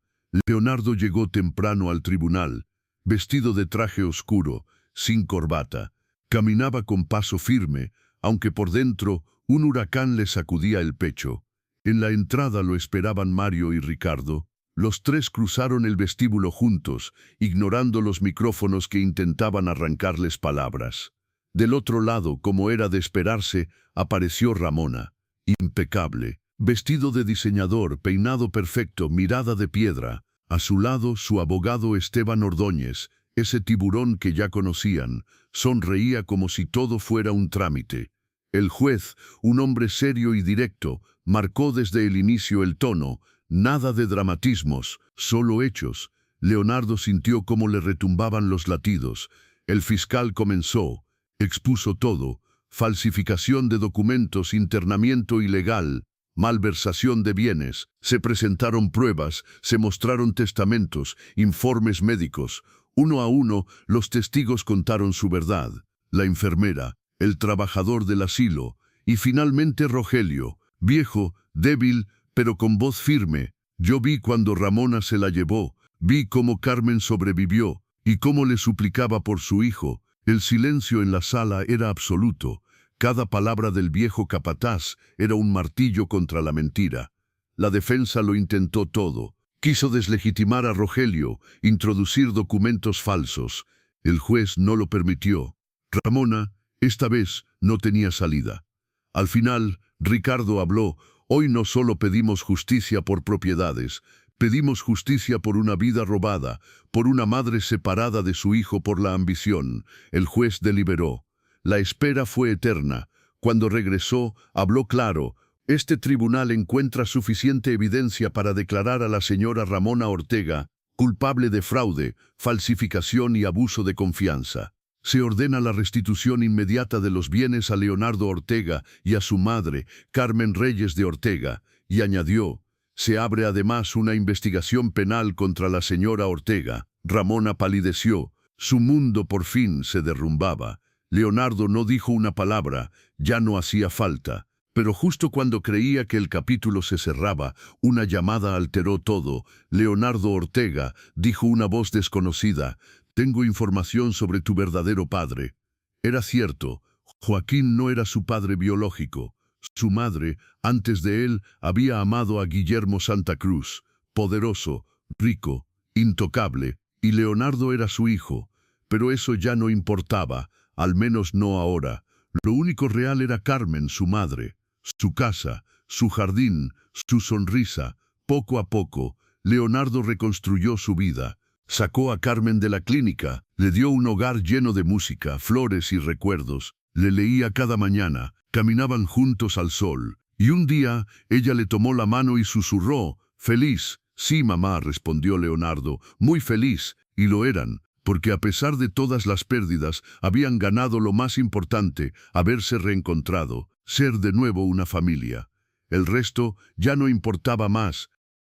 Leonardo llegó temprano al tribunal, vestido de traje oscuro, sin corbata. Caminaba con paso firme, aunque por dentro un huracán le sacudía el pecho. En la entrada lo esperaban Mario y Ricardo. Los tres cruzaron el vestíbulo juntos, ignorando los micrófonos que intentaban arrancarles palabras. Del otro lado, como era de esperarse, apareció Ramona. Impecable, vestido de diseñador, peinado perfecto, mirada de piedra. A su lado, su abogado Esteban Ordóñez, ese tiburón que ya conocían, sonreía como si todo fuera un trámite. El juez, un hombre serio y directo, marcó desde el inicio el tono, nada de dramatismos, solo hechos. Leonardo sintió cómo le retumbaban los latidos. El fiscal comenzó, expuso todo, falsificación de documentos, internamiento ilegal, malversación de bienes. Se presentaron pruebas, se mostraron testamentos, informes médicos. Uno a uno, los testigos contaron su verdad. La enfermera, el trabajador del asilo, y finalmente Rogelio, viejo, débil, pero con voz firme. Yo vi cuando Ramona se la llevó, vi cómo Carmen sobrevivió, y cómo le suplicaba por su hijo. El silencio en la sala era absoluto. Cada palabra del viejo capataz era un martillo contra la mentira. La defensa lo intentó todo. Quiso deslegitimar a Rogelio, introducir documentos falsos. El juez no lo permitió. Ramona, esta vez, no tenía salida. Al final, Ricardo habló. Hoy no solo pedimos justicia por propiedades, pedimos justicia por una vida robada, por una madre separada de su hijo por la ambición. El juez deliberó. La espera fue eterna. Cuando regresó, habló claro. Este tribunal encuentra suficiente evidencia para declarar a la señora Ramona Ortega culpable de fraude, falsificación y abuso de confianza. Se ordena la restitución inmediata de los bienes a Leonardo Ortega y a su madre, Carmen Reyes de Ortega, y añadió, se abre además una investigación penal contra la señora Ortega. Ramona palideció, su mundo por fin se derrumbaba. Leonardo no dijo una palabra, ya no hacía falta. Pero justo cuando creía que el capítulo se cerraba, una llamada alteró todo. Leonardo Ortega, dijo una voz desconocida, tengo información sobre tu verdadero padre. Era cierto, Joaquín no era su padre biológico. Su madre, antes de él, había amado a Guillermo Santa Cruz, poderoso, rico, intocable, y Leonardo era su hijo. Pero eso ya no importaba, al menos no ahora. Lo único real era Carmen, su madre. Su casa, su jardín, su sonrisa. Poco a poco, Leonardo reconstruyó su vida. Sacó a Carmen de la clínica, le dio un hogar lleno de música, flores y recuerdos. Le leía cada mañana, caminaban juntos al sol. Y un día, ella le tomó la mano y susurró, «Feliz». «Sí, mamá», respondió Leonardo, «muy feliz». Y lo eran, porque a pesar de todas las pérdidas, habían ganado lo más importante, haberse reencontrado, ser de nuevo una familia. El resto ya no importaba más,